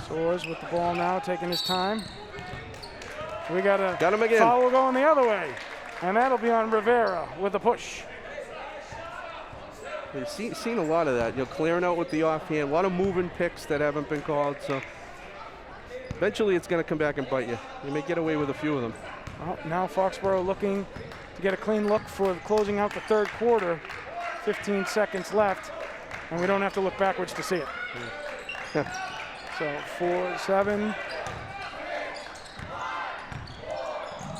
Soares with the ball now, taking his time. We got him again. Foul going the other way. And that'll be on Rivera with a push. You've seen a lot of that. Clearing out with the offhand, a lot of moving picks that haven't been called. So eventually it's going to come back and bite you. You may get away with a few of them. Well, now Foxborough looking to get a clean look for closing out the third quarter. 15 seconds left, and we don't have to look backwards to see it. So 4-7.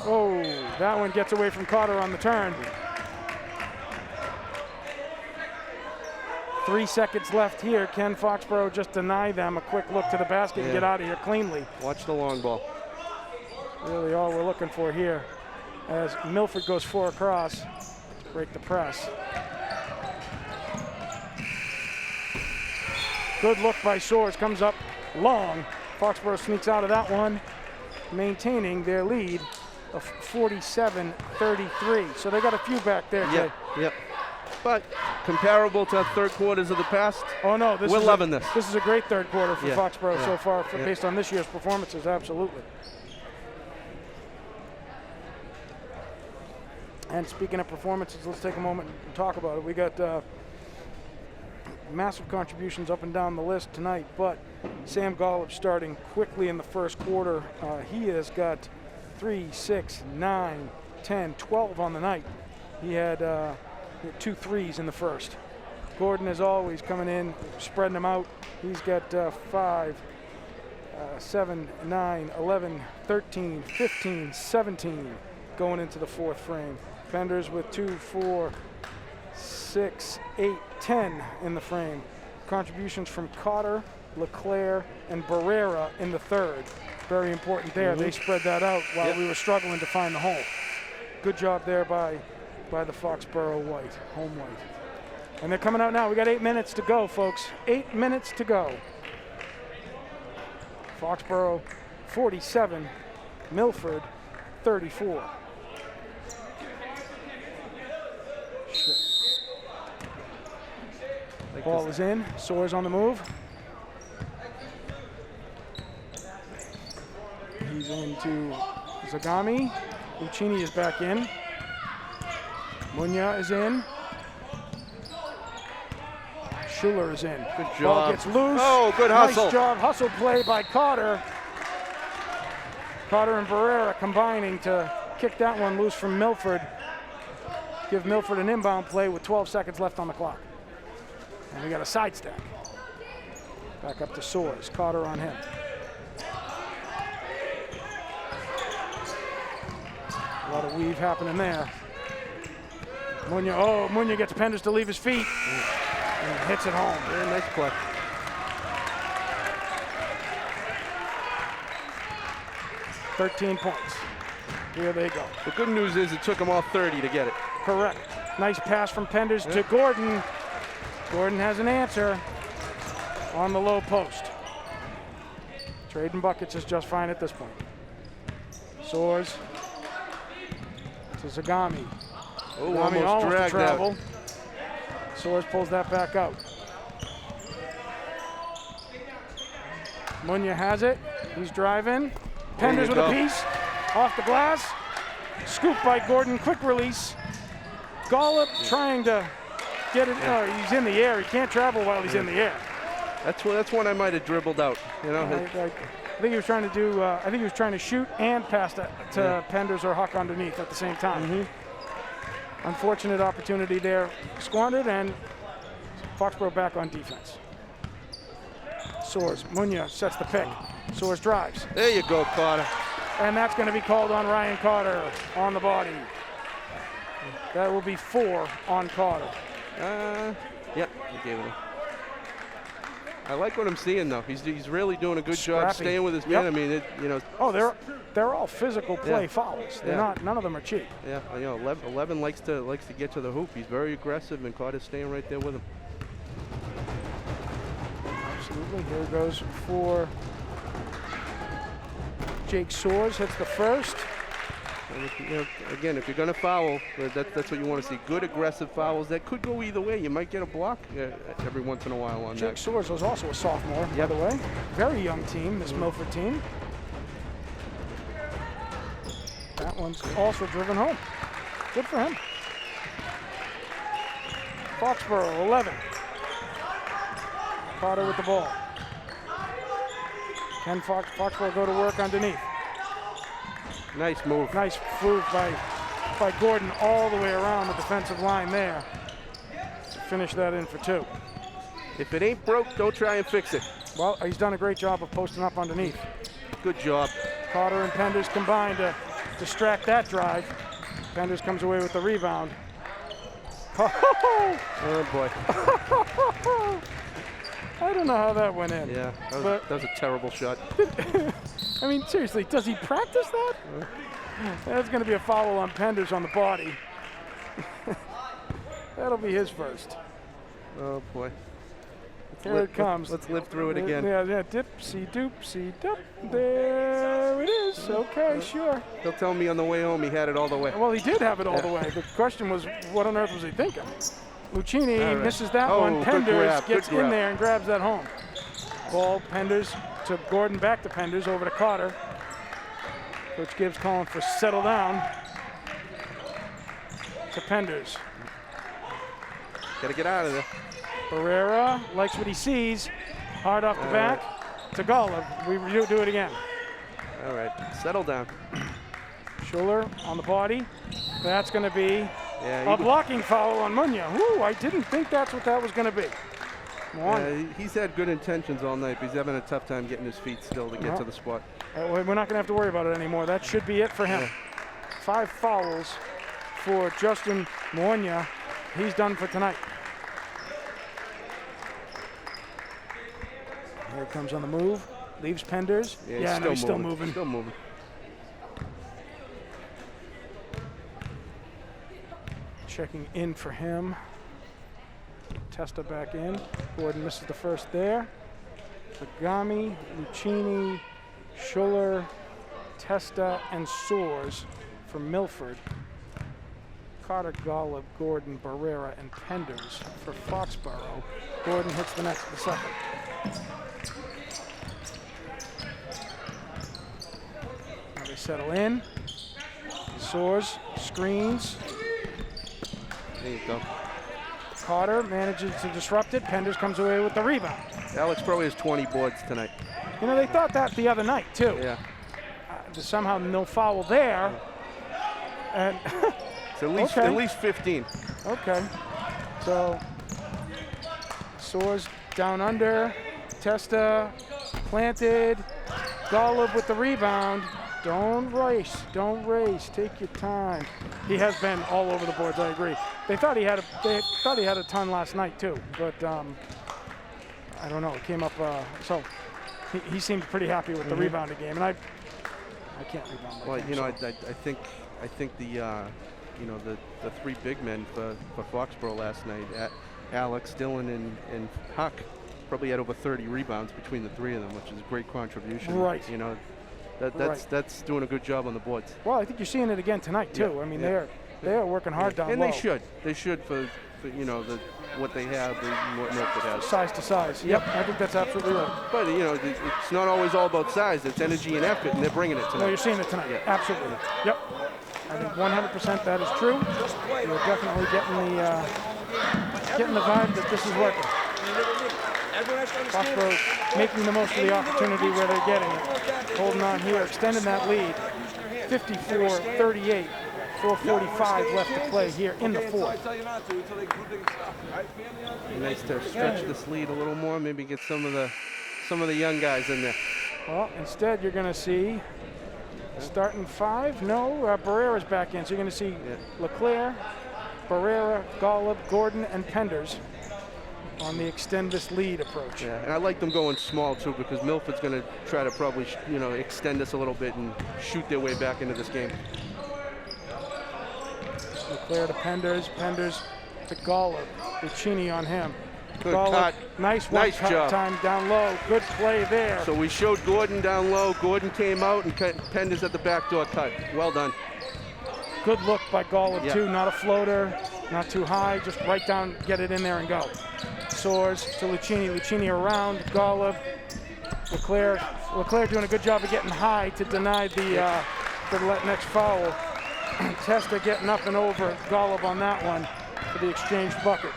Oh, that one gets away from Carter on the turn. 3 seconds left here. Can Foxborough just deny them a quick look to the basket and get out of here cleanly? Watch the long ball. Really all we're looking for here as Milford goes 4 across to break the press. Good look by Soares, comes up long. Foxborough sneaks out of that one, maintaining their lead of 47-33. So they got a few back there, Jay. Yep. But comparable to third quarters of the past, we're loving this. This is a great third quarter for Foxborough so far, based on this year's performances, absolutely. And speaking of performances, let's take a moment and talk about it. We got massive contributions up and down the list tonight, but Sam Golub starting quickly in the first quarter. He has got 3, 6, 9, 10, 12 on the night. He had 2 threes in the first. Gordon, as always, coming in, spreading them out. He's got 5, 7, 9, 11, 13, 15, 17 going into the fourth frame. Penders with 2, 4, 6, 8, 10 in the frame. Contributions from Cotter, LeClaire, and Barrera in the third. Very important there. They spread that out while we were struggling to find the hole. Good job there by the Foxborough White, home white. And they're coming out now. We got 8 minutes to go, folks. 8 minutes to go. Foxborough 47, Milford 34. Ball is in. Soares on the move. He's into Zagami. Lucchini is back in. Munya is in. Schuler is in. Good job. Ball gets loose. Oh, good hustle. Nice job. Hustle play by Cotter. Cotter and Barrera combining to kick that one loose from Milford. Give Milford an inbound play with 12 seconds left on the clock. And we got a side stack. Back up to Soares. Cotter on him. A lot of weave happening there. Munya gets Penders to leave his feet. And hits it home. Very nice play. $13 points. Here they go. The good news is it took them all 30 to get it. Correct. Nice pass from Penders to Gordon. Gordon has an answer on the low post. Trading buckets is just fine at this point. Soares to Zagami. Oh, Zagami almost dragged travel. Soares pulls that back out. Munya has it. He's driving. Penders with a piece. Off the glass. Scoop by Gordon. Quick release. Golub trying to get it. Oh, he's in the air. He can't travel while he's in the air. That's one I might have dribbled out. You know. I think he was trying to do. I think he was trying to shoot and pass to Penders or Huck underneath at the same time. Unfortunate opportunity there, squandered, and Foxborough back on defense. Soares, Munya sets the pick. Soares drives. There you go, Carter. And that's going to be called on Ryan Carter on the body. That will be 4 on Carter. Yep, he gave it. I like what I'm seeing though. He's really doing a good job staying with his man. I mean, Oh, they're all physical play fouls. They're not. None of them are cheap. Yeah, 11 likes to get to the hoop. He's very aggressive, and Carter's staying right there with him. Absolutely. Here goes for Jake Soares. Hits the first. And again, if you're going to foul, that's what you want to see. Good aggressive fouls that could go either way. You might get a block every once in a while on Jake that. Soares was also a sophomore, by the way. Very young team, this Milford team. That one's also driven home. Good for him. Foxborough 11. Carter with the ball. Can Foxborough go to work underneath? Nice move. Nice move by Gordon all the way around the defensive line there to finish that in for 2. If it ain't broke, don't try and fix it. Well, he's done a great job of posting up underneath. Good job. Carter and Penders combined to distract that drive. Penders comes away with the rebound. Oh boy. I don't know how that went in. Yeah, that was a terrible shot. I mean, seriously, does he practice that? That's going to be a foul on Penders on the body. That'll be his first. Oh boy. Here it comes. Let's live through it again. Yeah, dipsy doopsy dup. There it is. Okay, sure. He'll tell me on the way home he had it all the way. Well, he did have it all the way. The question was, what on earth was he thinking? Lucchini misses that one. Penders gets in there and grabs that home. Ball, Penders to Gordon, back to Penders, over to Carter. Coach Gibbs calling for settle down. To Penders. Gotta get out of there. Barrera likes what he sees. Hard off the back to Golub. We do it again. All right, settle down. Schuller on the body. That's going to be a blocking foul on Munya. Ooh, I didn't think that's what that was going to be. He's had good intentions all night, but he's having a tough time getting his feet still to get to the spot. We're not going to have to worry about it anymore. That should be it for him. Yeah. 5 fouls for Justin Munya. He's done for tonight. Here it comes on the move. Leaves Penders. Yeah, he's still moving. Still moving. Checking in for him. Testa back in. Gordon misses the first there. Zagami, Lucchini, Schuller, Testa, and Soares for Milford. Carter, Golub, Gordon, Barrera, and Penders for Foxborough. Gordon hits the second. Now they settle in. Soares screens. There you go. Carter manages to disrupt it. Penders comes away with the rebound. Alex probably has 20 boards tonight. You know, they thought that the other night, too. Yeah. Somehow no foul there. And it's at least 15. Okay. So, Soares down under. Testa planted. Golub with the rebound. Don't race. Don't race. Take your time. He has been all over the boards. I agree. They thought he had a ton last night too, but I don't know. It came up. So he seemed pretty happy with the rebounding game, and I can't rebound. Well, you know, I think the the 3 big men for Foxborough last night, Alex, Dylan, and Huck, probably had over 30 rebounds between the 3 of them, which is a great contribution. Right. You know, that's doing a good job on the boards. Well, I think you're seeing it again tonight too. Yeah. I mean, they are working hard down and low. And they should for you know what they have and what Milford has. Size to size. Yep, I think that's absolutely right. But you know, it's not always all about size. It's energy and effort, and they're bringing it tonight. No, you're seeing it tonight. Yeah. Absolutely. Yep. I think 100% that is true. You're definitely getting the vibe that this is working. Foxborough making the most of the opportunity where they're getting it. Holding on here, extending that lead. 54-38. 4:45 left to play here in the fourth. Nice to stretch this lead a little more. Maybe get some of the young guys in there. Well, instead you're going to see starting 5. No, Barrera's back in. So you're going to see LeClaire, Barrera, Golub, Gordon, and Penders on the extend this lead approach. Yeah, and I like them going small too, because Milford's going to try to probably extend this a little bit and shoot their way back into this game. LeClaire to Penders, Penders to Golub. Lucchini on him. Good cut. Nice job. Time down low. Good play there. So we showed Gordon down low. Gordon came out and Penders at the back door cut. Well done. Good look by Golub too. Not a floater, not too high. Just right down, get it in there and go. Soares to Lucchini. Lucchini around Golub. LeClaire doing a good job of getting high to deny the next foul. Testa getting up and over Golub on that one for the exchange bucket.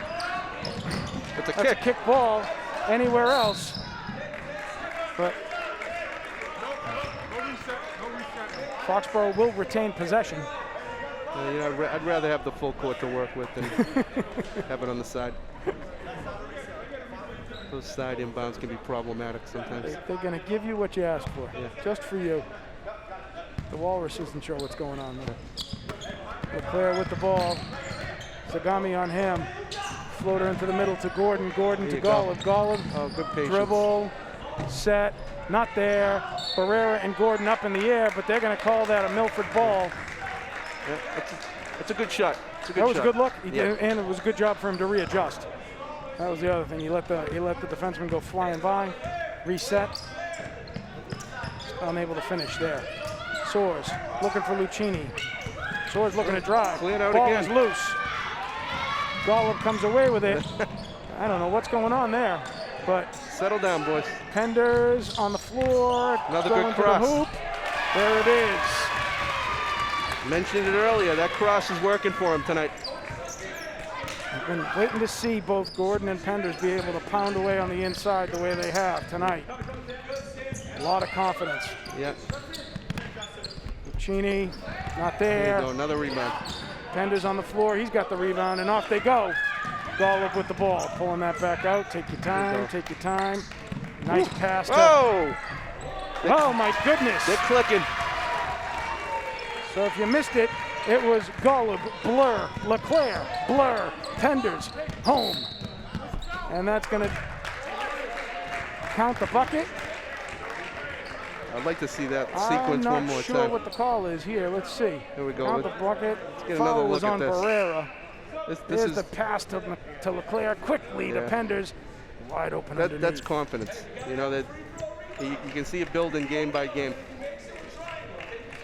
It's a That's kick. a kick ball anywhere else. But Foxborough will retain possession. You know, I'd rather have the full court to work with than have it on the side. Those side inbounds can be problematic sometimes. They're going to give you what you asked for, Yeah. just for you. The Walrus isn't sure what's going on there. Leclerc with the ball. Zagami on him. Floater into the middle to Gordon. Gordon to Golub. Golub. Oh, good patience. Dribble. Set. Not there. Barrera and Gordon up in the air, but they're going to call that a Milford ball. Yeah, that's a good shot. That was a good look, Yeah. and it was a good job for him to readjust. That was the other thing. He let the defenseman go flying by, reset. Unable to finish there. Soares looking for Lucchini. Soares looking to drive. Cleared out Ball again. is loose. Golub comes away with it. I don't know what's going on there, but Settle down, boys. Penders on the floor. Another going good to cross. the hoop. There it is. Mentioned it earlier. That cross is working for him tonight. I've been waiting to see both Gordon and Penders be able to pound away on the inside the way they have tonight. A lot of confidence. Yeah. Lucchini, not There there. you go. Another rebound. Penders on the floor. He's got the rebound, and off they go. Golub with the ball, pulling that back out. Take your time. Take your time. Nice pass. Whoa! Oh my goodness! They're clicking. So if you missed it, it was Golub, Blur, Leclerc, Blur, Penders, home. And that's going to count the bucket. I'd like to see that sequence one more I'm not sure time. what the call is here. Let's see. Here we go. Count the bucket. get Foul another was look at on this. Barrera. This There's is the pass to Leclerc quickly to Yeah. Penders. Wide open underneath. that's confidence. You know that you can see it building game by game.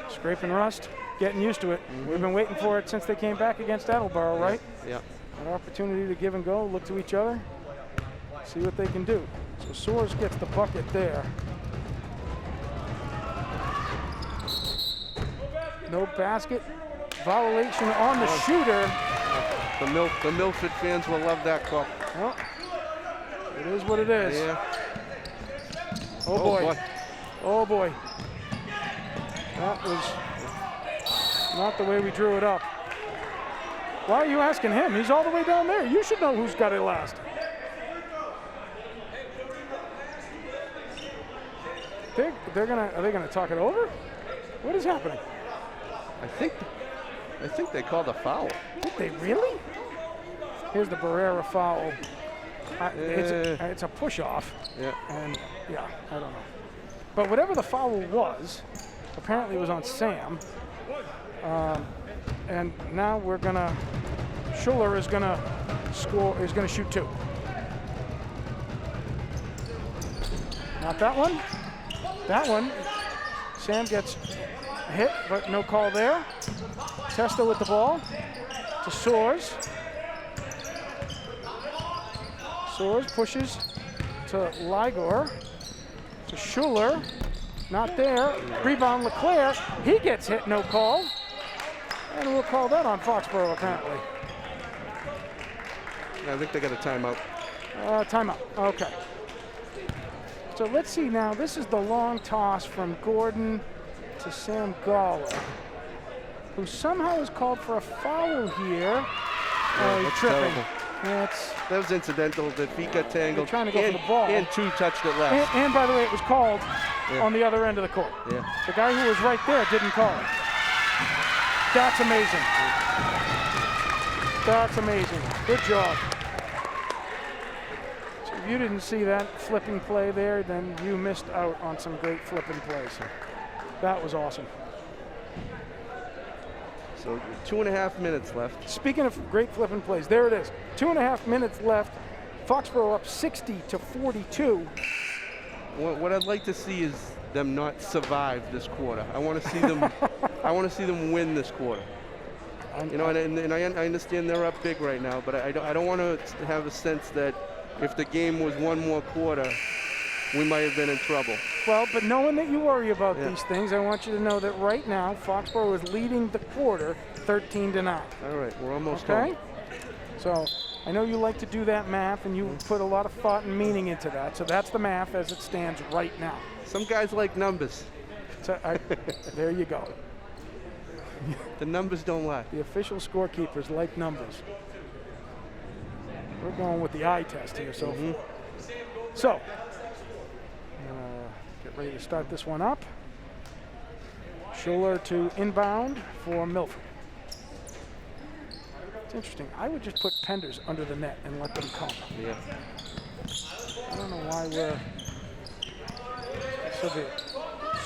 Scraping rust, getting used to it. We've been waiting for it since they came back against Attleboro, right? Yeah. An opportunity to give and go, look to each other, see what they can do. So Soares gets the bucket there. No basket. Violation on the shooter. The Milford fans will love that call. Well, it is what it is. Yeah. Oh boy. Oh boy. That was not the way we drew it up. Why are you asking him? He's all the way down there. You should know who's got it last. Are they gonna talk it over? What is happening? I think they called a foul. Did they really? Here's the Barrera foul. It's a push-off. Yeah. And yeah, I don't know. But whatever the foul was, apparently it was on Sam. And now we're gonna, Schuller is gonna shoot two. Not that one. That one, Sam gets hit, but no call there. Testa with the ball to Soares. Soares pushes to Ligor, to Schuller, not there. Rebound Leclerc, he gets hit, no call. And we'll call that on Foxborough apparently. I think they got a timeout. Timeout, okay. So let's see now, this is the long toss from Gordon to Sam Golub, who somehow is called for a foul here. He's tripping. That was incidental. The feet got tangled. They're trying to go for the ball. And two touched it left. And by the way, it was called on the other end of the court. Yeah. The guy who was right there didn't call it. That's amazing. That's amazing. Good job. So if you didn't see that flipping play there, then you missed out on some great flipping plays. That was awesome. So 2.5 minutes left. Speaking of great flipping plays, there it is. 2.5 minutes left. Foxborough up 60-42. What I'd like to see is them not survive this quarter. I want to see them. I want to see them win this quarter. You know, and I understand they're up big right now, but I don't want to have a sense that if the game was one more quarter, we might have been in trouble. Well, but knowing that you worry about these things, I want you to know that right now Foxborough is leading the quarter 13-9. All right, we're almost okay? home. So I know you like to do that math, and you put a lot of thought and meaning into that. So that's the math as it stands right now. Some guys like numbers. So there you go. The numbers don't lie. The official scorekeepers like numbers. We're going with the eye test here so far. So, get ready to start this one up. Schuler to inbound for Milford. It's interesting. I would just put Penders under the net and let them come. Yeah. I don't know why we're so big.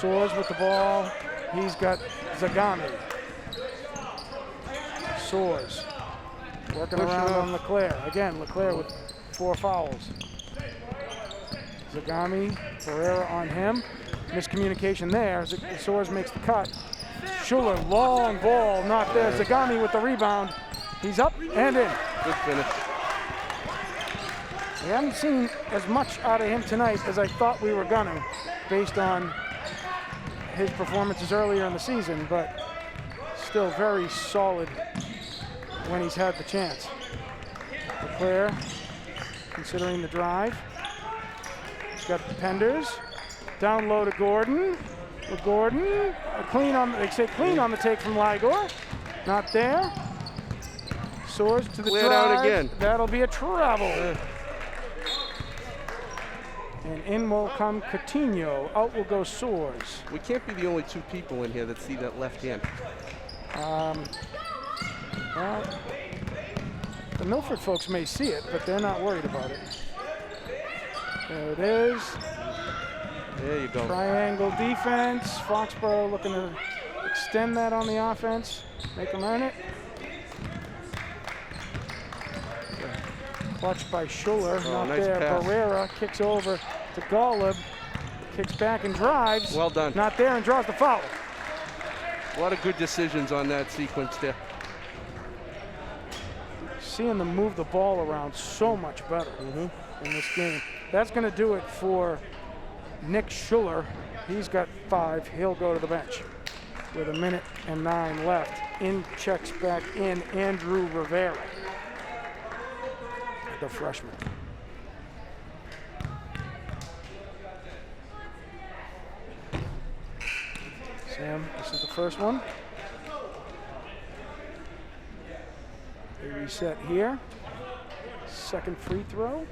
Soares with the ball. He's got Zagami. Soares working around on Leclerc. Again, Leclerc with 4 fouls. Zagami, Ferreira on him. Miscommunication there. Soares makes the cut. Schuler, long ball, not there. Zagami with the rebound. He's up and in. Good finish. We haven't seen as much out of him tonight as I thought we were gonna, based on his performances earlier in the season, but still very solid when he's had the chance. Leclerc considering the drive. He's got the Penders. Down low to Gordon. With Gordon, they say clean on the take from Ligor. Not there. Soares to the Cleared drive. out again. That'll be a travel. And in will come Coutinho. Out will go Soares. We can't be the only 2 people in here that see that left hand. Well, the Milford folks may see it, but they're not worried about it. There it is. There you go. Triangle defense. Foxborough looking to extend that on the offense. Make them earn it. Clutch by Schuler. Not nice there. pass. Barrera kicks over to Golub. Kicks back and drives. Well done. Not there and draws the foul. A lot of good decisions on that sequence there. Seeing them move the ball around so much better in this game. That's going to do it for Nick Schuler. He's got 5. He'll go to the bench with 1:09 left. In checks back in Andrew Rivera, the freshman. Sam, this is the first one. They reset here. Second free throw.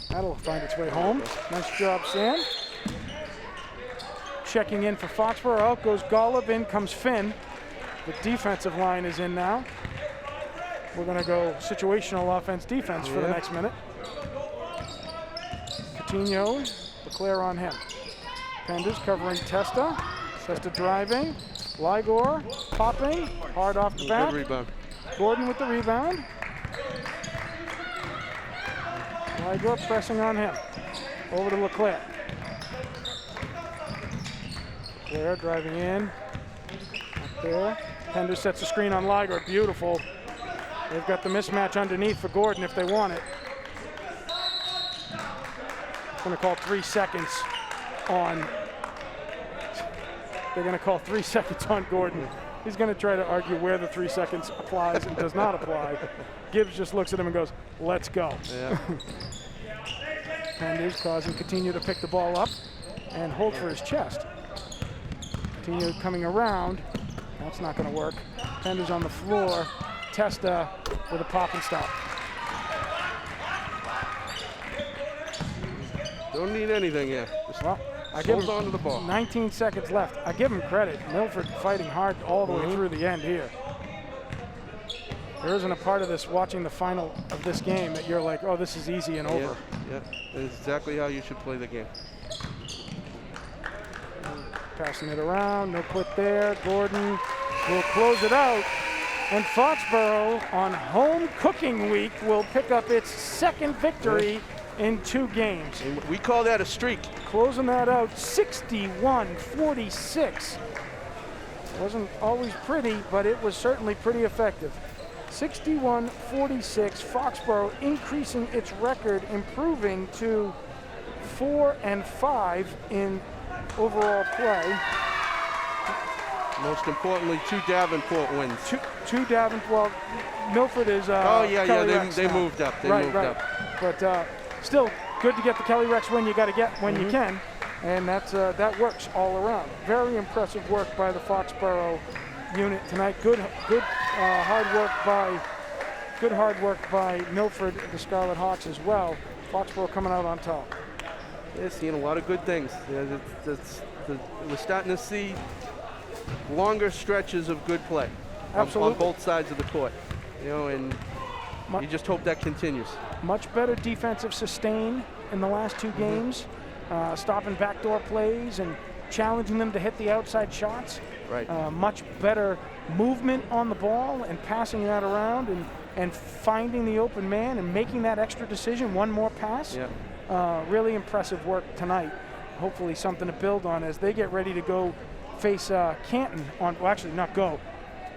That'll find its way home. Nice job, Sam. Checking in for Foxborough. Out goes Golub. In comes Finn. The defensive line is in now. We're going to go situational offense-defense for the next minute. Coutinho, Leclerc on him. Penders covering Testa. Testa driving. Ligor popping. Hard off the bat. Good rebound. Gordon with the rebound. Ligor pressing on him. Over to Leclerc. Leclerc driving in. Up there. Penders sets the screen on Ligor. Beautiful. They've got the mismatch underneath for Gordon if they want it. Going to call 3 seconds on. They're going to call 3 seconds on Gordon. He's going to try to argue where the 3 seconds applies and does not apply. Gibbs just looks at him and goes, "Let's go." Yeah. Penders causing Coutinho to pick the ball up and hold for his chest. Coutinho coming around. That's not going to work. Penders on the floor. Testa with a pop and stop. Don't need anything here. Just Well, I give hold on to the ball. 19 seconds left. I give him credit. Milford fighting hard all the way through the end here. There isn't a part of this watching the final of this game that you're like, oh, this is easy and over. Yeah, that's exactly how you should play the game. Passing it around, no put there. Gordon will close it out. And Foxborough on home cooking week will pick up its second victory in 2 games. And we call that a streak. Closing that out 61-46. Wasn't always pretty, but it was certainly pretty effective. 61-46, Foxborough increasing its record, improving to 4-5 in overall play. Most importantly, 2 Davenport wins. Two Davenport. Well, Milford is. They moved up. They moved up. But still, good to get the Kelly Rex win. You got to get when you can, and that works all around. Very impressive work by the Foxborough unit tonight. Good hard work by Milford, the Scarlet Hawks as well. Foxborough coming out on top. Yeah, seeing a lot of good things. Yeah, we're starting to see longer stretches of good play on both sides of the court. And you just hope that continues. Much better defensive sustain in the last 2 games, stopping backdoor plays and challenging them to hit the outside shots. Right. Much better movement on the ball and passing that around and finding the open man and making that extra decision, one more pass. Yeah. Really impressive work tonight. Hopefully something to build on as they get ready to go face Canton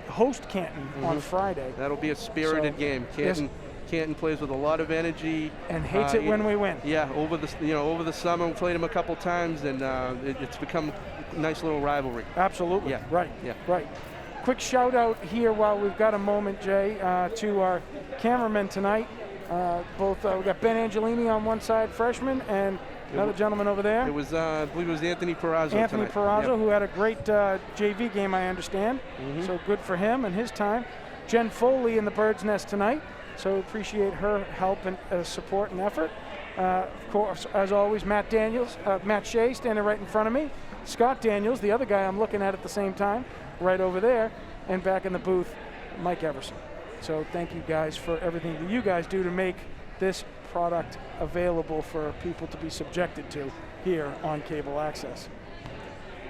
host Canton on Friday. That'll be a spirited game. Canton plays with a lot of energy and hates it when we win. Yeah, over the summer we played them a couple times, and it's become a nice little rivalry. Absolutely. Yeah. Right. Yeah. Right. Quick shout out here while we've got a moment, Jay, to our cameramen tonight. We got Ben Angelini on one side, freshman, and another gentleman over there. It was, I believe it was Anthony Perazzo. Anthony Perazzo, who had a great JV game, I understand. So good for him and his time. Jen Foley in the Bird's Nest tonight. So appreciate her help and support and effort. Of course, as always, Matt Shea standing right in front of me. Scott Daniels, the other guy I'm looking at the same time, right over there. And back in the booth, Mike Everson. So thank you guys for everything that you guys do to make this product available for people to be subjected to here on Cable Access.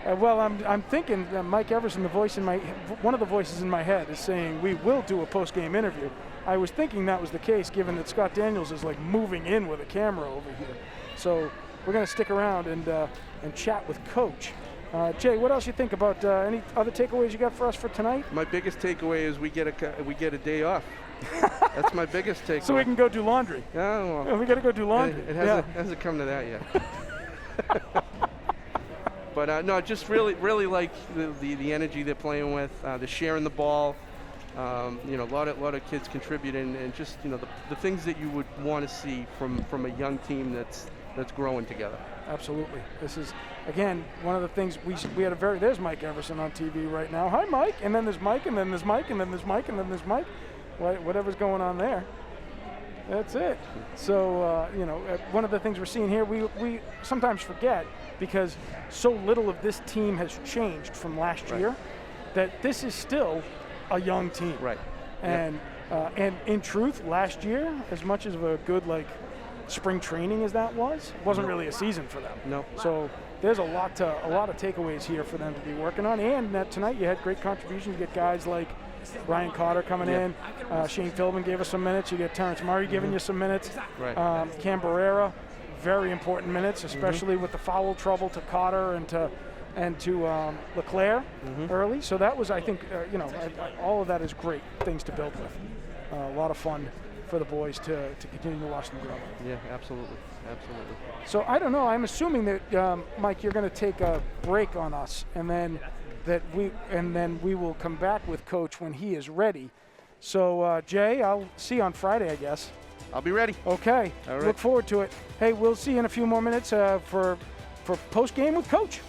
I'm thinking that Mike Everson, one of the voices in my head is saying we will do a post-game interview. I was thinking that was the case, given that Scott Daniels is like moving in with a camera over here. So we're going to stick around and chat with Coach. Jay, what else you think about any other takeaways you got for us for tonight? My biggest takeaway is we get a day off. That's my biggest takeaway. So we can go do laundry. Yeah, well, we got to go do laundry. It hasn't come to that yet. But no, just really like the energy they're playing with, the sharing the ball. A lot of kids contributing, and just the things that you would want to see from a young team that's growing together. Absolutely. This is, again, one of the things we had there's Mike Everson on TV right now. Hi, Mike. And then there's Mike, and then there's Mike, and then there's Mike, and then there's Mike. Whatever's going on there. That's it. So, one of the things we're seeing here, we sometimes forget, because so little of this team has changed from last year, that this is still a young team. Right. And in truth, last year, as much as a good spring training as that was, it wasn't really a season for them. No. So there's a lot of takeaways here for them to be working on. And tonight you had great contributions. You get guys like Ryan Cotter coming in. Shane Philbin gave us some minutes. You get Terrence Murray giving you some minutes. Right. Cam Barrera, very important minutes, especially with the foul trouble to Cotter and to LeClaire early. So that was, I think, all of that is great things to build with. A lot of fun for the boys to continue to watch them grow. Yeah, absolutely. So I don't know. I'm assuming that Mike, you're going to take a break on us, and then we will come back with Coach when he is ready. So Jay, I'll see you on Friday, I guess. I'll be ready. Okay. All right. Look forward to it. Hey, we'll see you in a few more minutes for post game with Coach.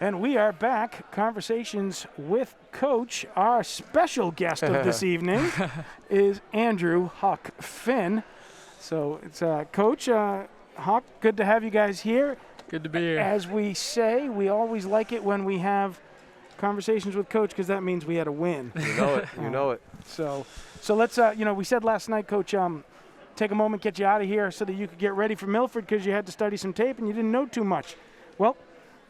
And we are back. Conversations with Coach. Our special guest of this evening is Andrew Huck Finn. So it's Coach Huck, good to have you guys here. Good to be here. As we say, we always like it when we have conversations with Coach, because that means we had a win. You know it. So let's, we said last night, Coach, take a moment, get you out of here so that you could get ready for Milford, because you had to study some tape and you didn't know too much. Well,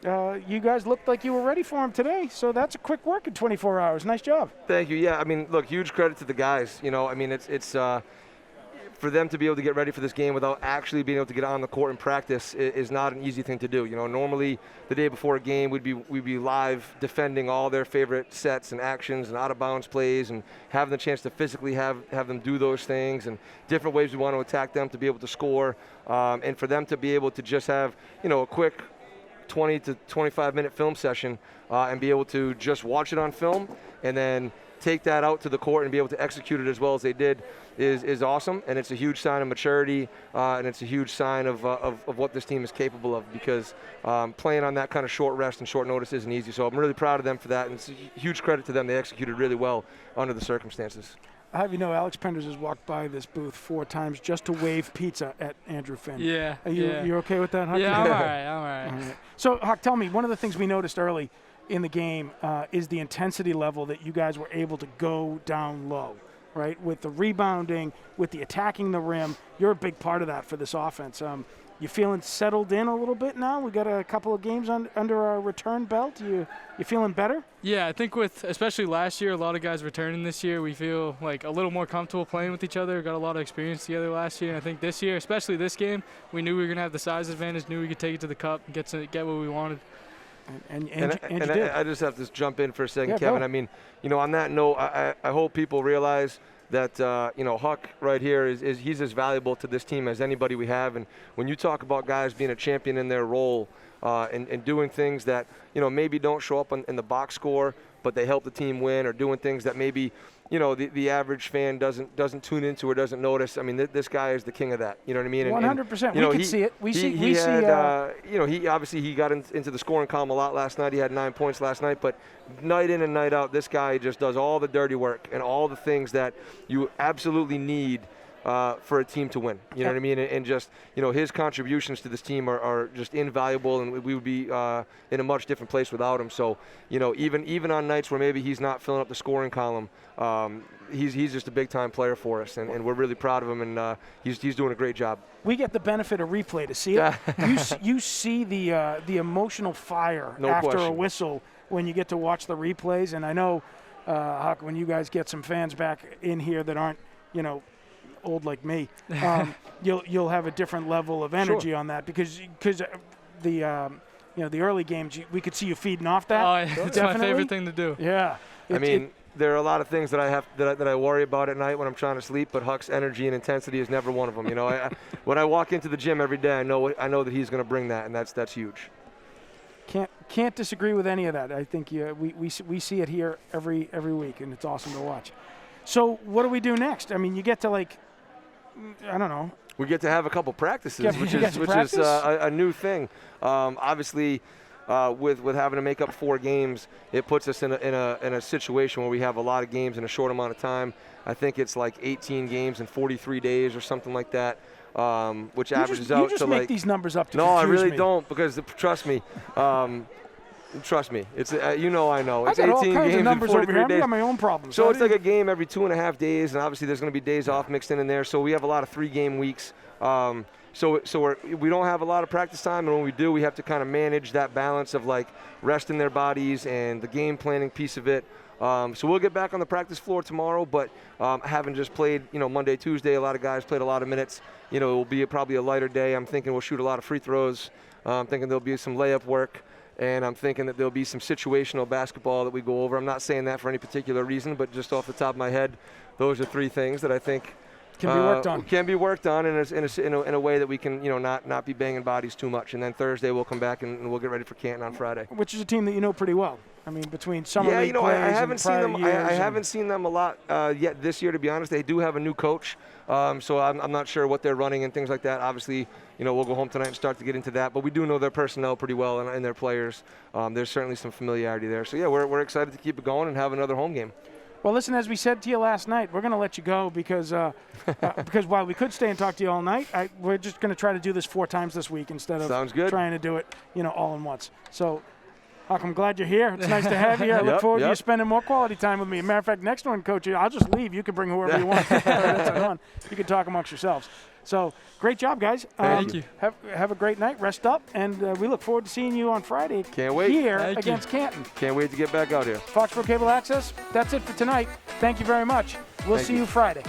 you guys looked like you were ready for him today, so that's a quick work in 24 hours. Nice job. Thank you. Yeah, look, huge credit to the guys. It's for them to be able to get ready for this game without actually being able to get on the court and practice is not an easy thing to do. Normally the day before a game we'd be live defending all their favorite sets and actions and out of bounds plays and having the chance to physically have them do those things and different ways we want to attack them to be able to score, and for them to be able to just have a quick 20 to 25 minute film session and be able to just watch it on film and then take that out to the court and be able to execute it as well as they did is awesome, and it's a huge sign of maturity, and it's a huge sign of what this team is capable of, because playing on that kind of short rest and short notice isn't easy. So I'm really proud of them for that, and it's a huge credit to them. They executed really well under the circumstances. I have Alex Penders has walked by this booth 4 times just to wave pizza at Andrew Finn. Yeah. You're okay with that, Huck? Yeah, I'm all right. So, Huck, tell me, one of the things we noticed early in the game is the intensity level that you guys were able to go down low, right? With the rebounding, with the attacking the rim. You're a big part of that for this offense. You feeling settled in a little bit now? We got a couple of games under our return belt. You feeling better? Yeah, I think especially last year, a lot of guys returning this year, we feel like a little more comfortable playing with each other. Got a lot of experience together last year, and I think this year, especially this game, we knew we were gonna have the size advantage. Knew we could take it to the cup and get what we wanted. And I just have to jump in for a second, Kevin. Go. I mean, on that note, I hope people realize that Huck right here he's as valuable to this team as anybody we have. And when you talk about guys being a champion in their role and doing things that maybe don't show up in the box score, but they help the team win, or doing things that maybe the average fan doesn't tune into or doesn't notice. I mean, this guy is the king of that. You know what I mean? 100%. We can see it. He obviously got into the scoring column a lot last night. He had 9 points last night, but night in and night out, this guy just does all the dirty work and all the things that you absolutely need for a team to win. You know what I mean? And just, his contributions to this team are just invaluable, and we would be in a much different place without him. So, even on nights where maybe he's not filling up the scoring column, he's just a big-time player for us, and we're really proud of him, and he's doing a great job. We get the benefit of replay to see it. You see the emotional fire after a whistle when you get to watch the replays. And I know, Huck, when you guys get some fans back in here that aren't, old like me, you'll have a different level of energy on that, because the early games we could see you feeding off that. Oh, it's my favorite thing to do. Yeah. There are a lot of things that I worry about at night when I'm trying to sleep, but Huck's energy and intensity is never one of them. When I walk into the gym every day, I know that he's going to bring that, and that's huge. Can't disagree with any of that. I think we see it here every week, and it's awesome to watch. So what do we do next? I mean, you get to I don't know. We get to have a couple practices, which is a new thing. Obviously, with having to make up 4 games, it puts us in a situation where we have a lot of games in a short amount of time. I think it's like 18 games in 43 days or something like that, which averages out to like. You just make these numbers up to No, I really me. don't, because trust me. Trust me, it's I know. It's I got 18 all kinds games of numbers in 43 over here. days. I got my own problems. So it's like a game every 2.5 days, and obviously there's going to be days off mixed in there. So we have a lot of 3-game weeks. So we don't have a lot of practice time, and when we do, we have to kind of manage that balance of like resting their bodies and the game planning piece of it. So we'll get back on the practice floor tomorrow, but having just played, Monday, Tuesday, a lot of guys played a lot of minutes. It will be probably a lighter day. I'm thinking we'll shoot a lot of free throws. I'm thinking there'll be some layup work. And I'm thinking that there'll be some situational basketball that we go over. I'm not saying that for any particular reason, but just off the top of my head, those are 3 things that I think can be worked on. Can be worked on in a way that we can, not be banging bodies too much. And then Thursday we'll come back and we'll get ready for Canton on Friday. Which is a team that you know pretty well. I mean, between summer league plays I haven't seen them. I haven't seen them a lot yet this year, to be honest. They do have a new coach, so I'm not sure what they're running and things like that. Obviously, we'll go home tonight and start to get into that. But we do know their personnel pretty well and their players. There's certainly some familiarity there. So yeah, we're excited to keep it going and have another home game. Well, listen, as we said to you last night, we're going to let you go because while we could stay and talk to you all night, we're just going to try to do this 4 times this week instead of trying to do it, all in once. So, Huck, I'm glad you're here. It's nice to have you. I look forward to you spending more quality time with me. Matter of fact, next one, Coach, I'll just leave. You can bring whoever you want. You can talk amongst yourselves. So, great job, guys. Thank you. Have a great night. Rest up, and we look forward to seeing you on Friday. Can't wait. Here against Canton. Can't wait to get back out here. Foxboro Cable Access, that's it for tonight. Thank you very much. We'll see you Friday.